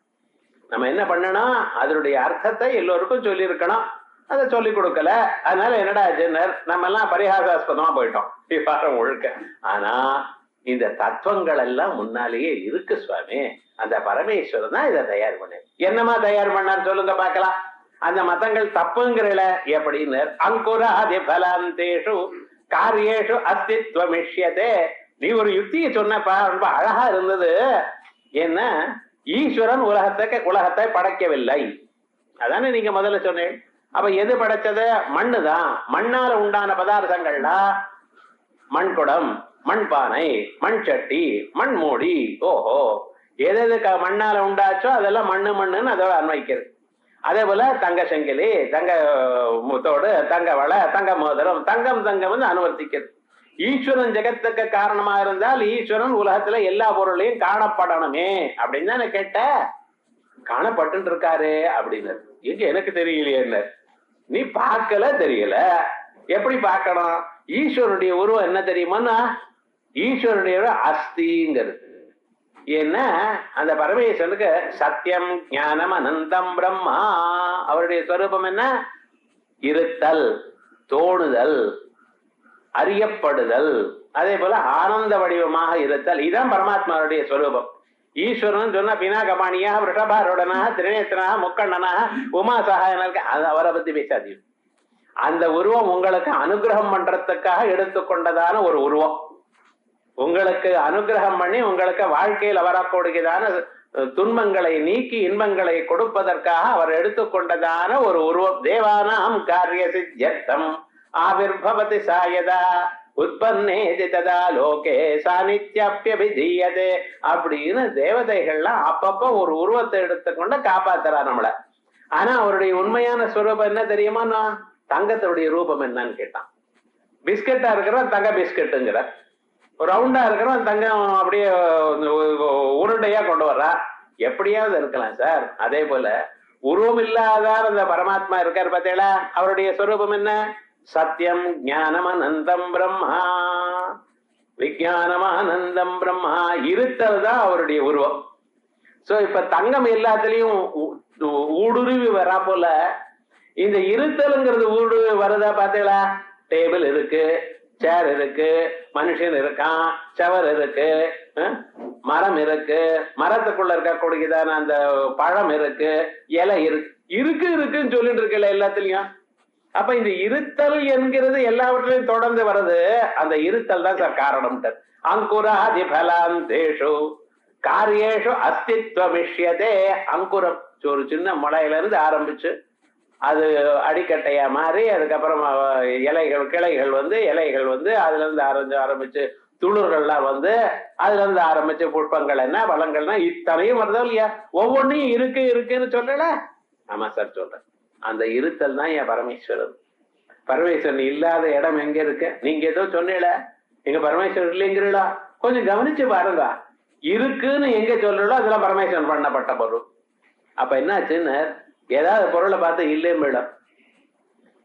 நம்ம என்ன பண்ணணும், அதனுடைய அர்த்தத்தை எல்லோருக்கும் சொல்லி இருக்கணும். அதை சொல்லி கொடுக்கல. அதனால என்னடா ஆச்சுன்னர், நம்ம எல்லாம் பரிகாசாஸ்பதமா போயிட்டோம் விவகாரம் முழுக்க. ஆனா இந்த தத்துவங்கள் எல்லாம் முன்னாலேயே இருக்கு சுவாமி. அந்த பரமேஸ்வரன் தான் இதை தயார் பண்ண. என்னமா தயார் பண்ணார் சொல்லுங்க பார்க்கலாம். அந்த மதங்கள் தப்புங்கிறல எப்படின்னு, அங்குராதி பலாந்தேஷு காரியேஷு அஸ்தித்வமிஷ்யதே. நீ ஒரு யுக்தியை சொன்னப்பா, ரொம்ப அழகா இருந்தது. என்ன, ஈஸ்வரன் உலகத்தை படைக்கவில்லை, அதானே நீங்க முதல்ல சொன்னேன். அப்ப எது படைச்சது? மண்ணுதான். மண்ணால உண்டான பதார்த்தங்கள்னா மண்குடம், மண்பானை, மண் சட்டி, மண் மூடி. ஓஹோ, எது மண்ணால உண்டாச்சோ அதெல்லாம் மண்ணுன்னு அதோட அன்வைக்கிறது. அதே போல தங்க செங்கிலி, தங்க முத்தோடு, தங்க வளை, தங்க மோதிரம், தங்கம் வந்து அனுவர்த்திக்கிறது. ஈஸ்வரன் ஜெகத்துக்கு காரணமா இருந்தால் ஈஸ்வரன் உலகத்துல எல்லா பொருளையும் காணப்படணுமே அப்படின்னு தான் நான் கேட்டேன். காணப்பட்டு இருக்காரு அப்படின்னு. எங்க எனக்கு தெரியலையே. நீ பார்க்கல, தெரியல, எப்படி பார்க்கணும்? ஈஸ்வரனுடைய உருவம் என்ன தெரியுமா? ஈஸ்வரனுடைய அஸ்திங்கிறது. ஏன்னா அந்த பரமேஸ்வரனுக்கு சத்தியம் ஞானம் அனந்தம் பிரம்மா. அவருடைய ஸ்வரூபம் என்ன? இருத்தல், தோணுதல், அறியப்படுதல், அதே போல ஆனந்த வடிவமாக இருத்தல். இதுதான் பரமாத்மாவுடைய ஸ்வரூபம். ஈஸ்வரன் சொன்ன பினாகபாணியா, ரிஷபாரோடனாக, திரிநேத்திரனாக, முக்கண்ணனாக, உமா சகாயனாக, அது அவரை பத்தி பேசாதீங்க. அந்த உருவம் உங்களுக்கு அனுகிரகம் பண்றதுக்காக எடுத்துக்கொண்டதான ஒரு உருவம். உங்களுக்கு அனுகிரகம் பண்ணி உங்களுக்கு வாழ்க்கையில் வரக்கூடியதான துன்பங்களை நீக்கி இன்பங்களை கொடுப்பதற்காக அவர் எடுத்துக்கொண்டதான ஒரு உருவம். தேவானாம் காரிய சித்தியர்த்தம் ஆவிர்பவதி சாயதா உற்பன்னே ததா லோகே சாநித்யப்யபிதீயதே அப்படின்னு தேவதைகள்லாம் அப்பப்ப ஒரு உருவத்தை எடுத்துக்கொண்டு காப்பாத்துறா நம்மள. ஆனா அவருடைய உண்மையான ஸ்வரூபம் என்ன தெரியுமா? தங்கத்துடைய ரூபம் என்னன்னு கேட்டான். பிஸ்கெட்டா இருக்கிறவன் தங்க பிஸ்கெட்டுங்கிற, ரவுண்டா இருக்கிறவன் தங்கம் அப்படியே உருண்டையா கொண்டு வர்றா. எப்படியாவது இருக்கலாம் சார். அதே போல உருவம் இல்லாதார் அந்த பரமாத்மா இருக்கார் பார்த்தீங்களா, அவருடைய ஸ்வரூபம் என்ன? சத்தியம் ஞானம் அனந்தம் பிரம்மா. விஞ்ஞானம் ஆனந்தம் பிரம்மா. இருத்தல் தான் அவருடைய உருவம். சோ இப்ப தங்கம் எல்லாத்துலயும் ஊடுருவி வரா போல இந்த இருத்தல்ங்கிறது ஊடுருவி வருதா பார்த்தீங்களா? டேபிள் இருக்கு, சேர் இருக்கு, மனுஷன் இருக்கான், சவர் இருக்கு, மரம் இருக்கு, மரத்துக்குள்ள இருக்கக்கூடியதான அந்த பழம் இருக்கு, இலை இருக்குன்னு சொல்லிட்டு இருக்கல எல்லாத்துலயும். அப்ப இந்த இருத்தல் என்கிறது எல்லாவற்றிலையும் தொடர்ந்து வருது. அந்த இருத்தல் தான் சார் காரணம். அங்குராதி பலாந்தேஷு காரியேஷு அஸ்தித்வமிஷ்யதே. அங்குரம் ஒரு சின்ன முளையில இருந்து ஆரம்பிச்சு அது அடிக்கட்டையா மாறி அதுக்கப்புறம் இலைகள் கிளைகள் வந்து அதுல இருந்து ஆரம்பிச்சு துளிர்கள்லாம் வந்து அதுல இருந்து ஆரம்பிச்சு புஷ்பங்கள் என்ன பழங்கள்னா இத்தனையும் வருதோ இல்லையா? ஒவ்வொன்றையும் இருக்குன்னு சொல்லல. ஆமா சார் சொல்றேன். அந்த இருத்தல் தான் என் பரமேஸ்வரன். பரமேஸ்வரன் இல்லாத இடம் எங்க இருக்கு? நீங்க ஏதோ சொன்னீல எங்க பரமேஸ்வரன் இல்லைங்கிறீங்களா? கொஞ்சம் கவனிச்சு பாருங்க. இருக்குன்னு எங்க சொல்றீங்களோ அதெல்லாம் பரமேஸ்வரன் பண்ணப்பட்ட பொருள். அப்ப என்னாச்சுன்னு, ஏதாவது பொருளை பார்த்து இல்லைன்னு போயிடும்.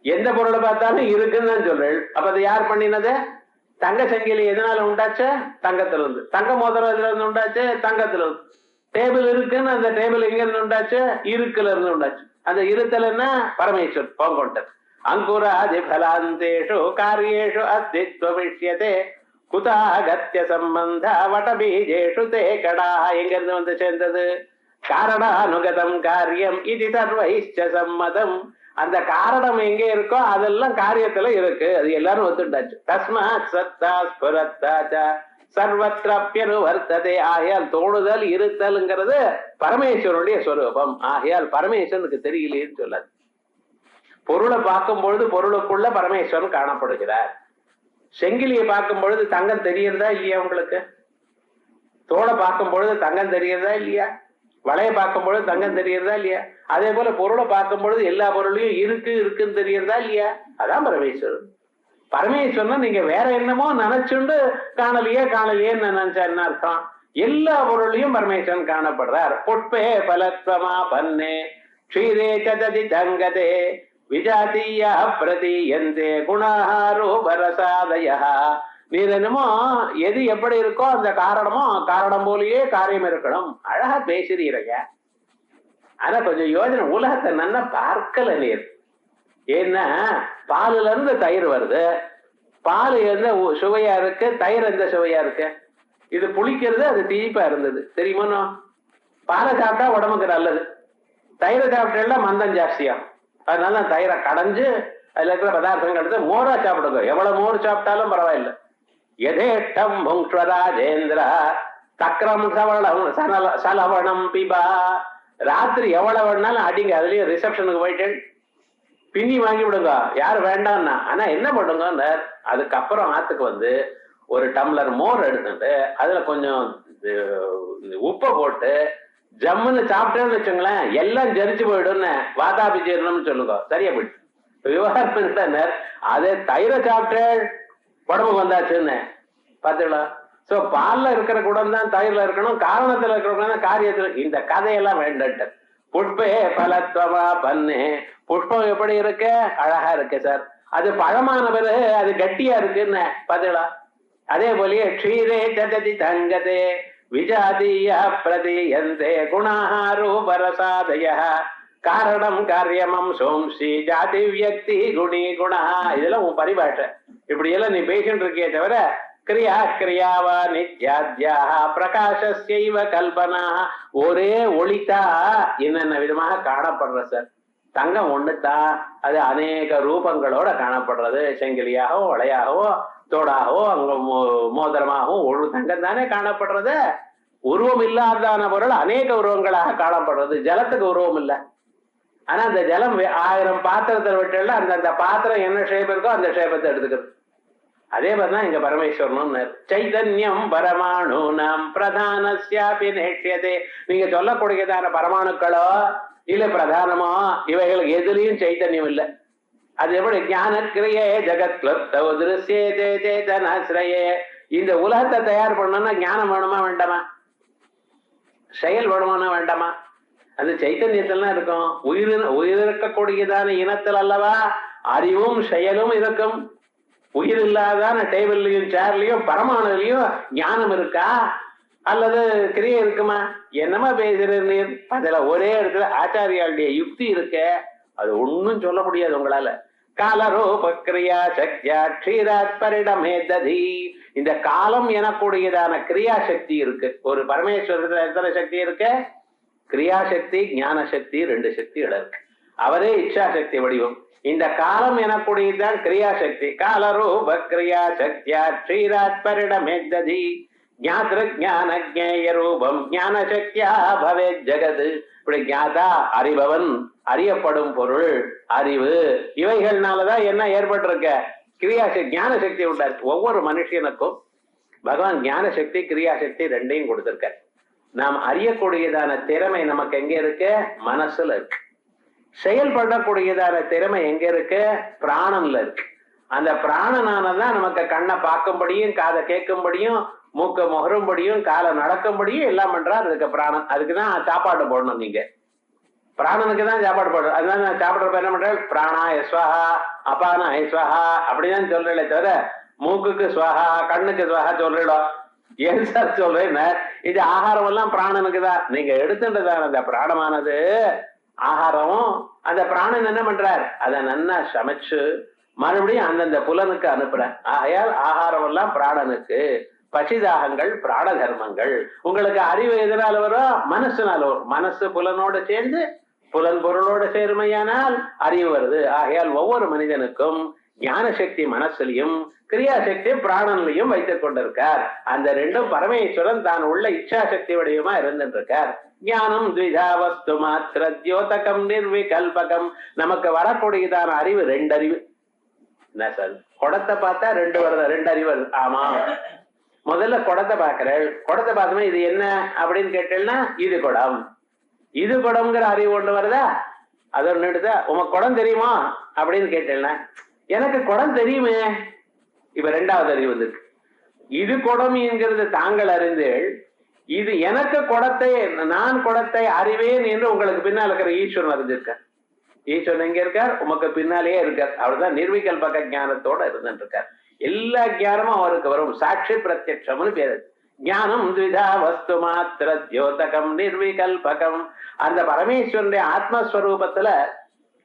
எந்த பொருளை பார்த்தாலும் இருக்குன்னு தான் சொல்றேன். அப்ப அது யார் பண்ணினது? தங்க சங்கிலி எதனால உண்டாச்சு? தங்கத்துல இருந்து. தங்க மோதிரம் எதுல இருந்து உண்டாச்சு? தங்கத்துல இருந்து. டேபிள் இருக்குன்னு அந்த டேபிள் எங்க இருந்து உண்டாச்சு? இருக்குல இருந்து உண்டாச்சு. அந்த இருத்தல் என்ன? பரமேஸ்வர் போங்கொண்டது. அங்குராதி பலாந்தேஷு காரியேஷு அஸ்தித்வமிஷ்யதே குதாகத்ய சம்பந்த வடபீஜேஷு தே கடா. எங்க இருந்து வந்து சேர்ந்தது? காரணானுகதம் காரியம் இது சர்வைச்ச சம்மதம். அந்த காரணம் எங்க இருக்கோ அதெல்லாம் காரியத்துல இருக்கு. அது எல்லாரும் ஒத்துட்டாச்சு. தஸ்மாத் சத்தா ஸ்புரத்தாச்ச சர்வத்ரப்யனுவர்த்ததே. ஆகையால் தோணுதல் இருத்தல்ங்கிறது பரமேஸ்வரனுடைய ஸ்வரூபம். ஆகையால் பரமேஸ்வரனுக்கு தெரியலேன்னு சொல்லாது. பொருளை பார்க்கும் பொழுது பொருளுக்குள்ள பரமேஸ்வரன் காணப்படுகிறார். செங்கிலியை பார்க்கும் பொழுது தங்கம் தெரியறதா இல்லையா உங்களுக்கு? தோலை பார்க்கும் பொழுது தங்கம் தெரியறதா இல்லையா? வளைய பார்க்கும் பொழுது தங்கம் தெரியறதா இல்லையா? அதே போல பொருளை பார்க்கும் பொழுது எல்லா பொருளையும் இருக்குன்னு தெரியறதா இல்லையா? அதான் பரமேஸ்வரன். பரமேஸ்வரன் நீங்க வேற என்னமோ நினைச்சுண்டு காணலையேன்னு நினைச்சா என்ன அர்த்தம்? எல்லா பொருளையும் பரமேஸ்வரன் காணப்படுறார். புஷ்பே பலத்வமா பன்னே க்ஷீரே சததி தங்கதே விஜாதீய பிரதீயந்தே குணாரோ பரசாதய. நீர் என்னமோ எது எப்படி இருக்கோ அந்த காரணம் போலயே காரியம் இருக்கணும். அழகா பேசுறீங்க. ஆனா கொஞ்சம் யோஜனை, உலகத்தை நல்லா பார்க்கல நீர். ஏன்னா பாலுல இருந்து தயிர் வருது. பால் எந்த சுவையா இருக்கு, தயிர் எந்த சுவையா இருக்கு? இது புளிக்கிறது, அது தீப்பா இருந்தது தெரியுமா? பாலை சாப்பிட்டா உடம்புக்கு நல்லது, தயிரை சாப்பிட்டா மந்தம் ஜாஸ்தியாகும். அதனால தயிரை கடைஞ்சு அதுல இருக்கிற பதார்த்தங்கள் எடுத்து மோரா சாப்பிடுங்க. எவ்வளவு மோர் சாப்பிட்டாலும் பரவாயில்லை. எதேஷ்டம் புங்ஸ்வராஜேந்திர சக்கரம் சவளம் சலவணம் பிபா. ராத்திரி எவ்வளவு வேணாலும் அடிங்க, அதுலயும் ரிசப்ஷனுக்கு போயிட்டு பின்னி வாங்கி விடுங்க, யாரு வேண்டாம்னா. ஆனா என்ன பண்ணுங்க, அதுக்கப்புறம் ஆத்துக்கு வந்து ஒரு டம்ளர் மோர் எடுத்துட்டு அதுல கொஞ்சம் உப்பை போட்டு ஜம்முன்னு சாப்பிட்டேன்னு வச்சுங்களேன், எல்லாம் ஜரிச்சு போயிடும்னு வாதாபி ஜீரணம்னு சொல்லுங்க, சரியா போயிட்டு. விவகாரம் அதே தயிரை சாப்பிட்டு உடம்புக்கு வந்தாச்சுன்னு பாத்தீங்களா? சோ பால்ல இருக்கிற குடம் தான் தயிர்ல இருக்கணும், காரணத்துல இருக்கிற குடம் தான் காரியத்துல. இந்த கதையெல்லாம் வேண்டட்டு. புஷ்பே பலத்வமா பண்ணு. புஷ்பம் எப்படி இருக்கு? அழகா இருக்கு சார். அது பழமான பிறகு அது கட்டியா இருக்குன்னு பாத்தீங்களா? அதே போலயே க்ஷீரே ஜததி தங்கதே விஜாதீய பிரதீயந்தே குணாஹாரோ பரசாதய காரணம் காரியமம் சோம்சி ஜாதி வியக்தி குணி குணா. இதெல்லாம் உன் பரிபாஷை. இப்படி எல்லாம் நீ பேசிட்டு இருக்கியே தவிர கிரியா கிரியாவா நித்யாத்யா பிரகாசஸ்யைவ கல்பனா. ஒரே ஒளித்தா என்னென்ன விதமாக காணப்படுற சார். தங்கம் ஒண்ணுத்தான், அது அநேக ரூபங்களோட காணப்படுறது. செங்கிலியாகவோ வளையாகவோ தோடாகவோ அங்க மோதிரமாகவும் ஒரு தங்கம் தானே காணப்படுறது. உருவம் இல்லாதான பொருள் அநேக உருவங்களாக காணப்படுறது. ஜலத்துக்கு உருவம் இல்லை. ஆனா அந்த ஜலம் 1000 பாத்திரத்தில் விட்டுல அந்த பாத்திரம் என்ன ஷேப் இருக்கோ அந்த ஷேப்பத்தை எடுத்துக்கிறது. அதே மாதிரிதான் இங்க பரமேஸ்வரனும் சைதன்யம் பரமாணு நாம் பிரதானஸ்யாபி நேஷ்யதே. நீங்க சொல்லக்கூடியதான பரமாணுக்களோ இல்ல பிரதானமோ இவைகளுக்கு எதுலயும் சைத்தன்யம் இல்லை. அது எப்படி? ஞான கிரியே ஜெகத் சேதனாசிரயே. இந்த உலகத்தை தயார் பண்ணணும்னா ஞானம் வேணுமா வேண்டாமா? செயல் வேணுமானா வேண்டாமா? அது சைத்தன்யத்திலாம் இருக்கும். உயிர் இருக்கக்கூடியதான இனத்தில் அல்லவா அறிவும் செயலும் இருக்கும். உயிர் இல்லாதான டேபிள்லயும் சேர்லயும் பரமாணுலையும் ஞானம் இருக்கா அல்லது கிரியை இருக்குமா? என்னமா பேசுறீர்? அதுல ஒரே இடத்துல ஆச்சாரியாளுடைய யுக்தி இருக்க, அது ஒன்னும் சொல்ல முடியாது உங்களால. காலரூப கிரியா சக்தியா க்ஷீராத் பரிடமே ததி. இந்த காலம் எனக்கூடியதான கிரியா சக்தி இருக்கு. ஒரு பரமேஸ்வரத்துல எத்தனை சக்தி இருக்கு? கிரியாசக்தி ஞான சக்தி 2 சக்திகள் இருக்கு. அவரே இச்சா சக்தி வடிவம். இந்த காலம் எனக்கூடியதான் கிரியாசக்தி. காலரூப கிரியா சக்தியா க்ஷீராத் பரிடமே ததி ஞாத்ரு ஞான ஜேய ரூபம் ஞான சக்தியா பவே ஜெகது. இப்படி ஞாதா அறிபவன், அறியப்படும் பொருள், அறிவு, இவைகள்னாலதான் என்ன ஏற்பட்டிருக்க? கிரியாசக்தி ஞான சக்தி உண்டாரு. ஒவ்வொரு மனுஷனுக்கும் பகவான் ஞான சக்தி கிரியாசக்தி 2ஐயும் கொடுத்திருக்க. நாம் அறியக்கூடியதான திறமை நமக்கு எங்க இருக்கு? மனசுல இருக்கு. செயல்படக்கூடியதான திறமை எங்க இருக்கு? பிராணன்ல இருக்கு. அந்த பிராணனானதான் நமக்கு கண்ணை பார்க்கும்படியும் காதை கேட்கும்படியும் மூக்க முகரும்படியும் காலை நடக்கும்படியும் எல்லாம் பண்றாரு. அதுக்கு பிராணன். அதுக்குதான் சாப்பாடு போடணும். நீங்க பிராணனுக்கு தான் சாப்பாடு போடணும். அதுதான் நான் சாப்பிட்றப்ப என்ன பண்றேன்? பிராணா ஸ்வஹா அபானா ஸ்வஹா அப்படிதான் சொல்றே தவிர மூக்குக்கு ஸ்வஹா கண்ணுக்கு ஸ்வஹா சொல்லிடும். ஏன் சார் சொல்றேன்? இது ஆகாரம் எல்லாம் பிராணனுக்கு தான். நீங்க எடுத்துட்டதான் அந்த பிராணமானது ஆகாரம். அந்த பிராணன் என்ன பண்றார்? அதை நன்னா சமைச்சு மறுபடியும் அந்தந்த புலனுக்கு அனுப்புற. ஆகையால் ஆகாரம் எல்லாம் பிராணனுக்கு. பசிதாகங்கள் பிராண தர்மங்கள். உங்களுக்கு அறிவு எதனால வரும்? மனசுனால வரும். மனசு புலனோட சேர்ந்து புலன் பொருளோட சேர்மையானால் அறிவு வருது. ஆகையால் ஒவ்வொரு மனிதனுக்கும் ஞான சக்தி மனசுலையும் கிரியாசக்தி பிராணன்லையும் வைத்துக் கொண்டிருக்கார். அந்த 2ம் பரமேஸ்வரன் தான் உள்ள இச்சா சக்தி வடிவமா இருந்துட்டு இருக்கார். ஞானம் த்விதா வஸ்து மாத்திர தியோதகம் நிர்விகல்பகம். நமக்கு வரக்கூடியதான அறிவு 2 அறிவு. என்ன சார்? குடத்தை பார்த்தா 2 வருது, 2 அறிவு வருது. ஆமா, முதல்ல குடத்தை பாக்குறேன். குடத்தை பார்த்தோமே இது என்ன அப்படின்னு கேட்டேன்னா இது குடம். இது குடம்ங்கிற அறிவு ஒண்ணு வருதா? அது ஒண்ணு எடுத்தா உனக்கு குடம் தெரியுமா அப்படின்னு கேட்டேன்னா எனக்கு குடம் தெரியுமே. இப்ப 2வது அறிவு வந்துருக்கு. இது குடம் என்கிறது தாங்கள் அறிந்தேள். இது எனக்கு குடத்தை, நான் குடத்தை அறிவேன் என்று உங்களுக்கு பின்னால் இருக்கிற ஈஸ்வரன் அறிஞ்சிருக்க. ஈஸ்வரன் எங்க இருக்கார்? உமக்கு பின்னாலேயே இருக்கார். அவர்தான் நிர்விகல்பக ஞானத்தோட இருந்துட்டு இருக்கார். எல்லா ஞானமும் அவருக்கு வரும். சாட்சி பிரத்யட்சம்னு பேரு. ஞானம் த்விதா வஸ்து மாத்திர தியோதகம் நிர்விகல்பகம். அந்த பரமேஸ்வரனுடைய ஆத்மஸ்வரூபத்துல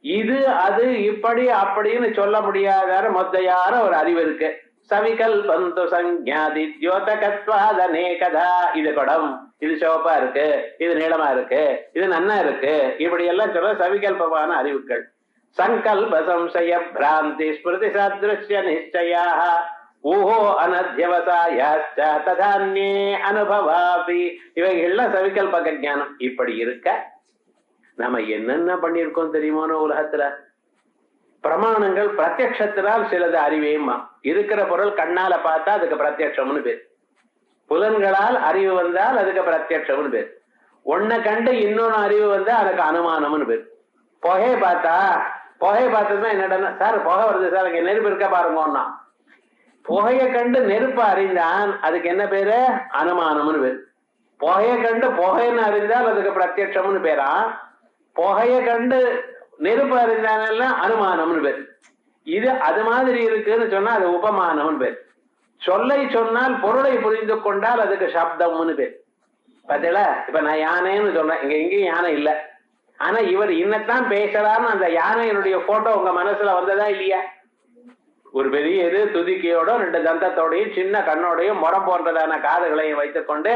இது அது இப்படி அப்படின்னு சொல்ல முடியாத மொத்தையான ஒரு அறிவு இருக்கு. சவிகல்பந்து சஞ்ஞாதி தியோதகத்வாதனேகதா. இது குடம், இது சிவப்பா இருக்கு, இது நீளமா இருக்கு, இது நன்னா இருக்கு, இப்படி எல்லாம் சொல்ல சவிகல்பமான அறிவுகள். சங்கல்ப சம்சய பிராந்தி ஸ்மிருதி சாத்ருஷ்ய நிச்சயா ஊஹோ அனத்யவசாயாச்ச ததான்யே அனுபவாபி. இவைகள்லாம் சவிகல்பக ஞானம். இப்படி இருக்க நாம என்னென்ன பண்ணியிருக்கோம் தெரியுமோனோ உலகத்துல. பிரமாணங்கள் பிரத்யக்ஷத்தினால் சிலது அறிவேமா. இருக்கிற பொருள் கண்ணால பார்த்தா அதுக்கு பிரத்யக்ஷம்னு பேர். புலன்களால் அறிவு வந்தால் அதுக்கு பிரத்யக்ஷம்னு பேர். ஒன்ன கண்டு இன்னொன்னு அறிவு வந்தா அதுக்கு அனுமானம்னு பேர். புகையை பார்த்ததுன்னா என்னடா சார் புகை வருது சார், அங்க நெருப்பு இருக்க பாருங்கன்னா, புகையை கண்டு நெருப்பு அறிந்தான், அதுக்கு என்ன பேரு? அனுமானம்னு பேர். புகையை கண்டு புகைன்னு அறிந்தால் அதுக்கு பிரத்யக்ஷம்னு பேரா. புகையை கண்டு நெருப்பு அறிந்தானெல்லாம் அனுமானம்னு பேர். இது அது மாதிரி இருக்குன்னு சொன்னா அது உபமானம்னு பேர். சொல்லை சொன்னால் பொருளை புரிந்து கொண்டால் அதுக்கு சப்தம்னு பேர். பார்த்தீங்களா? இப்ப நான் யானைன்னு சொல்றேன், இங்க எங்கேயும் யானை இல்லை, ஆனா இவர் இன்னத்தான் பேசுறாருன்னு அந்த யானையினுடைய போட்டோ உங்க மனசுல வந்ததா இல்லையா? ஒரு பெரிய இது துதிக்கையோட 2 தந்தத்தோடையும் சின்ன கண்ணோடையும் முறம் போன்றதான காதுகளையும் வைத்துக்கொண்டு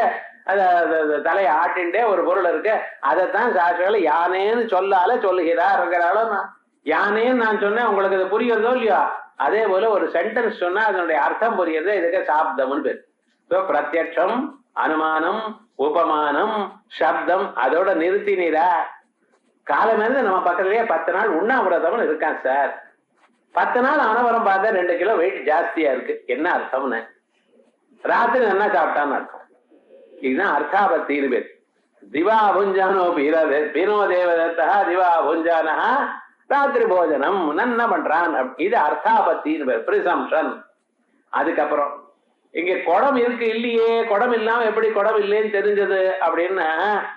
தலையை ஆட்டின்டே ஒரு பொருள் இருக்கு. அதைத்தான் சாஸ்திரங்கள் யானேன்னு சொல்லால சொல்லுகிறாருங்கிறாளோ. யானேன்னு நான் சொன்னேன், உங்களுக்கு அது புரியுறதோ இல்லையோ? அதே போல ஒரு சென்டென்ஸ் சொன்னா அதனுடைய அர்த்தம் புரியுறது, இதுக்கு சாப்தம்னு பேர். பிரத்யக்ஷம், அனுமானம், உபமானம், சப்தம் அதோட நிறுத்தினீரா? காலமேந்து நம்ம பக்கத்திலேயே 10 நாள் உண்ணாவிரதம் இருக்கான் சார். 10 நாள் ஆனவரம் பார்த்தா 2 கிலோ வெயிட் ஜாஸ்தியா இருக்கு. என்ன அர்த்தம்னு? ராத்திரி என்ன சாப்பிட்டான்னு அர்த்தம். இதுதான் அர்த்தாபத்தின்னு பேர். திவா புஞ்சானோ பீனோ தேவதத்தா திவா புஞ்சானா ராத்திரி போஜனம் நன்ன பண்றான். இது அர்த்தாபத்தின்னு பேர், பிரிசம்ஷன். அதுக்கப்புறம் இங்க குடம் இருக்கு இல்லையே, குடம் இல்லாம எப்படி குடம் இல்லைன்னு தெரிஞ்சது அப்படின்னு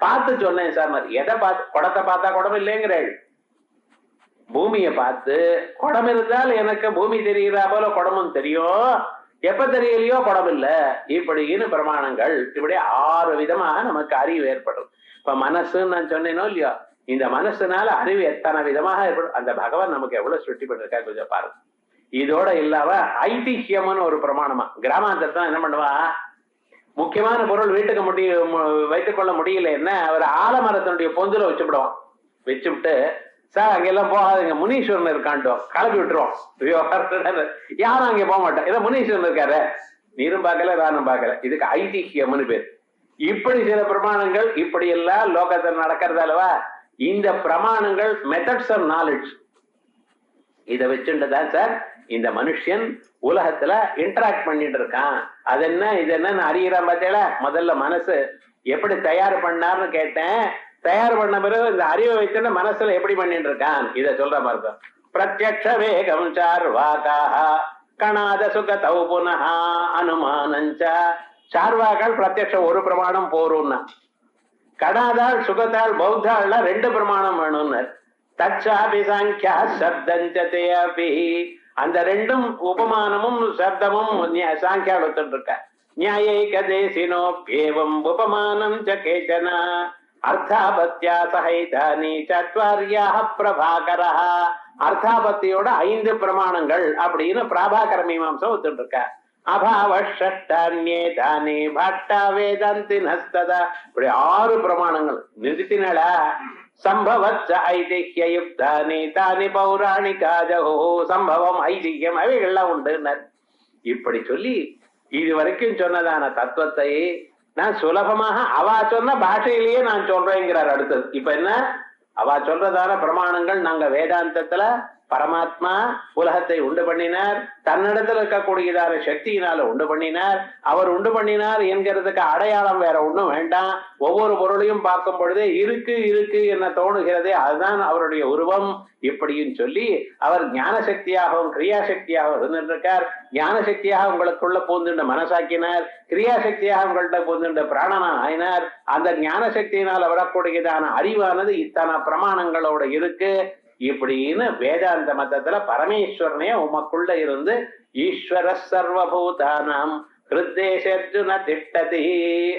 பார்த்து சொன்னேன் சார். மாதிரி எதை பார்த்து? குடத்தை பார்த்தா குடம் இல்லைங்கிறேள். பூமியை பார்த்து குடம் இருந்தால் எனக்கு பூமி தெரிகிறா போல குடமும் தெரியும், எப்ப தெரியலையோ குடம் இல்ல, இப்படின்னு பிரமாணங்கள். இப்படி 6 விதமாக நமக்கு அறிவு ஏற்படும். இப்ப மனசுன்னு நான் சொன்னேனோ இல்லையோ, இந்த மனசுனால அறிவு எத்தனை விதமாக ஏற்படும். அந்த பகவான் நமக்கு எவ்வளவு சுட்டி பண்ணிருக்கா கொஞ்சம் பாருங்க. இதோட இல்லாம ஐதிஹ்யம்னு ஒரு பிரமாணமா. கிராமாந்தரத்தான் என்ன பண்ணுவா, முக்கியமான பொருள் வீட்டுக்கு வைத்துக் கொள்ள முடியல என்ன, ஒரு ஆலமரத்தினுடைய பொந்துல வச்சுவிடுவான். வச்சுவிட்டு சார் அங்கெல்லாம் போகாதுங்க, முனீஸ்வரன் இருக்கான்ட்டோம், கிளப்பி விட்டுருவோம். யாரும் அங்கே போக மாட்டோம், ஏதோ முனீஸ்வரன் இருக்காரு, நீரும் பார்க்கல நானும் பார்க்கல. இதுக்கு ஐதிஹ்யம்னு பேர். இப்படி சில பிரமாணங்கள் இப்படி எல்லாம் லோகத்தில் நடக்கிறது அல்லவா. இந்த பிரமாணங்கள் மெத்தட்ஸ் ஆஃப் நாலேஜ். இதை வச்சுட்டுதான் சார் இந்த மனுஷன் உலகத்துல இன்டராக்ட் பண்ணிட்டு இருக்கான். அது என்ன இது என்னன்னு அறிகிறான். பார்த்தீங்களா? முதல்ல மனசு எப்படி தயார் பண்ணார்னு கேட்டேன். தயார் பண்ண பிறகு இந்த அறிவை வைத்துட்டு மனசுல எப்படி பண்ணிட்டு இருக்கான் இதை சொல்ற மாதிரி. பிரத்யக்ஷ வேகம் சார்வாகாஹ கணாத சுகதௌ புனஹ அனுமானஞ்ச. சார்வாக்கள் பிரத்யக்ஷம் ஒரு பிரமாணம் போரும்னா, கணாதாள் சுகத்தாள் பௌத்தாள்ல 2 பிரமாணம் வேணும்னு. தச்சாபி சாங்கியா சப்தஞ்சதே அபி. அந்த 2ம் உபமானமும் சப்தமும் சாங்கியால் ஒத்துட்டு இருக்க. நியாயைக தேசினோப்யேவம் உபமானம் ச கேச்சன அர்த்தாபத்யா சஹைதானி சத்வார்யாஹ பிரபாகரஹ. அர்த்தாபத்தியோட 5 பிரமாணங்கள் அப்படின்னு பிராபாகர மீமாம்சம் ஒத்துட்டு இருக்க. அபாவஷ்டான்யே தானே பட்டா வேதாந்தி நஸ்ததா. இப்படி 6 பிரமாணங்கள் நிறுத்தினல. சம்பவச்ச ஐதிஹ்ய யுக்தானி தானி பௌராணிகாஜஹோ. சம்பவம் ஐதிஹ்யம் அவைகள்லாம் உண்டு. இப்படி சொல்லி இது வரைக்கும் சொன்னதான தத்துவத்தை நான் சுலபமாக அவா சொன்ன பாஷையிலேயே நான் சொல்றேங்கிறார். அடுத்தது இப்ப என்ன, அவா சொல்றதான பிரமாணங்கள் நாங்க வேதாந்தத்துல பரமாத்மா உலகத்தை உண்டு பண்ணினார், தன்னிடத்துல இருக்கக்கூடியதான சக்தியினால உண்டு பண்ணினார். அவர் உண்டு பண்ணினார் என்கிறதுக்கு அடையாளம் வேற ஒண்ணும் வேண்டாம். ஒவ்வொரு பொருளையும் பார்க்கும் பொழுதே இருக்கு இருக்கு என்ன தோணுகிறதே, அதுதான் அவருடைய உருவம். இப்படியும் சொல்லி அவர் ஞான சக்தியாகவும் கிரியாசக்தியாகவும் இருந்திருக்கார். ஞான சக்தியாக உங்களுக்குள்ள பூந்துண்ட மனசாக்கினார், கிரியாசக்தியாக உங்கள்கிட்ட பூந்துண்ட பிராணனா ஆயினார். அந்த ஞான சக்தியினால் வரக்கூடியதான அறிவானது இத்தனை பிரமாணங்களோட இருக்கு. இப்படின்னு வேதாந்த மதத்துல பரமேஸ்வரனே உமக்குள்ள இருந்து ஈஸ்வர சர்வபூதானாம் ஹிருத்தேஷர்ஜுன திட்டதி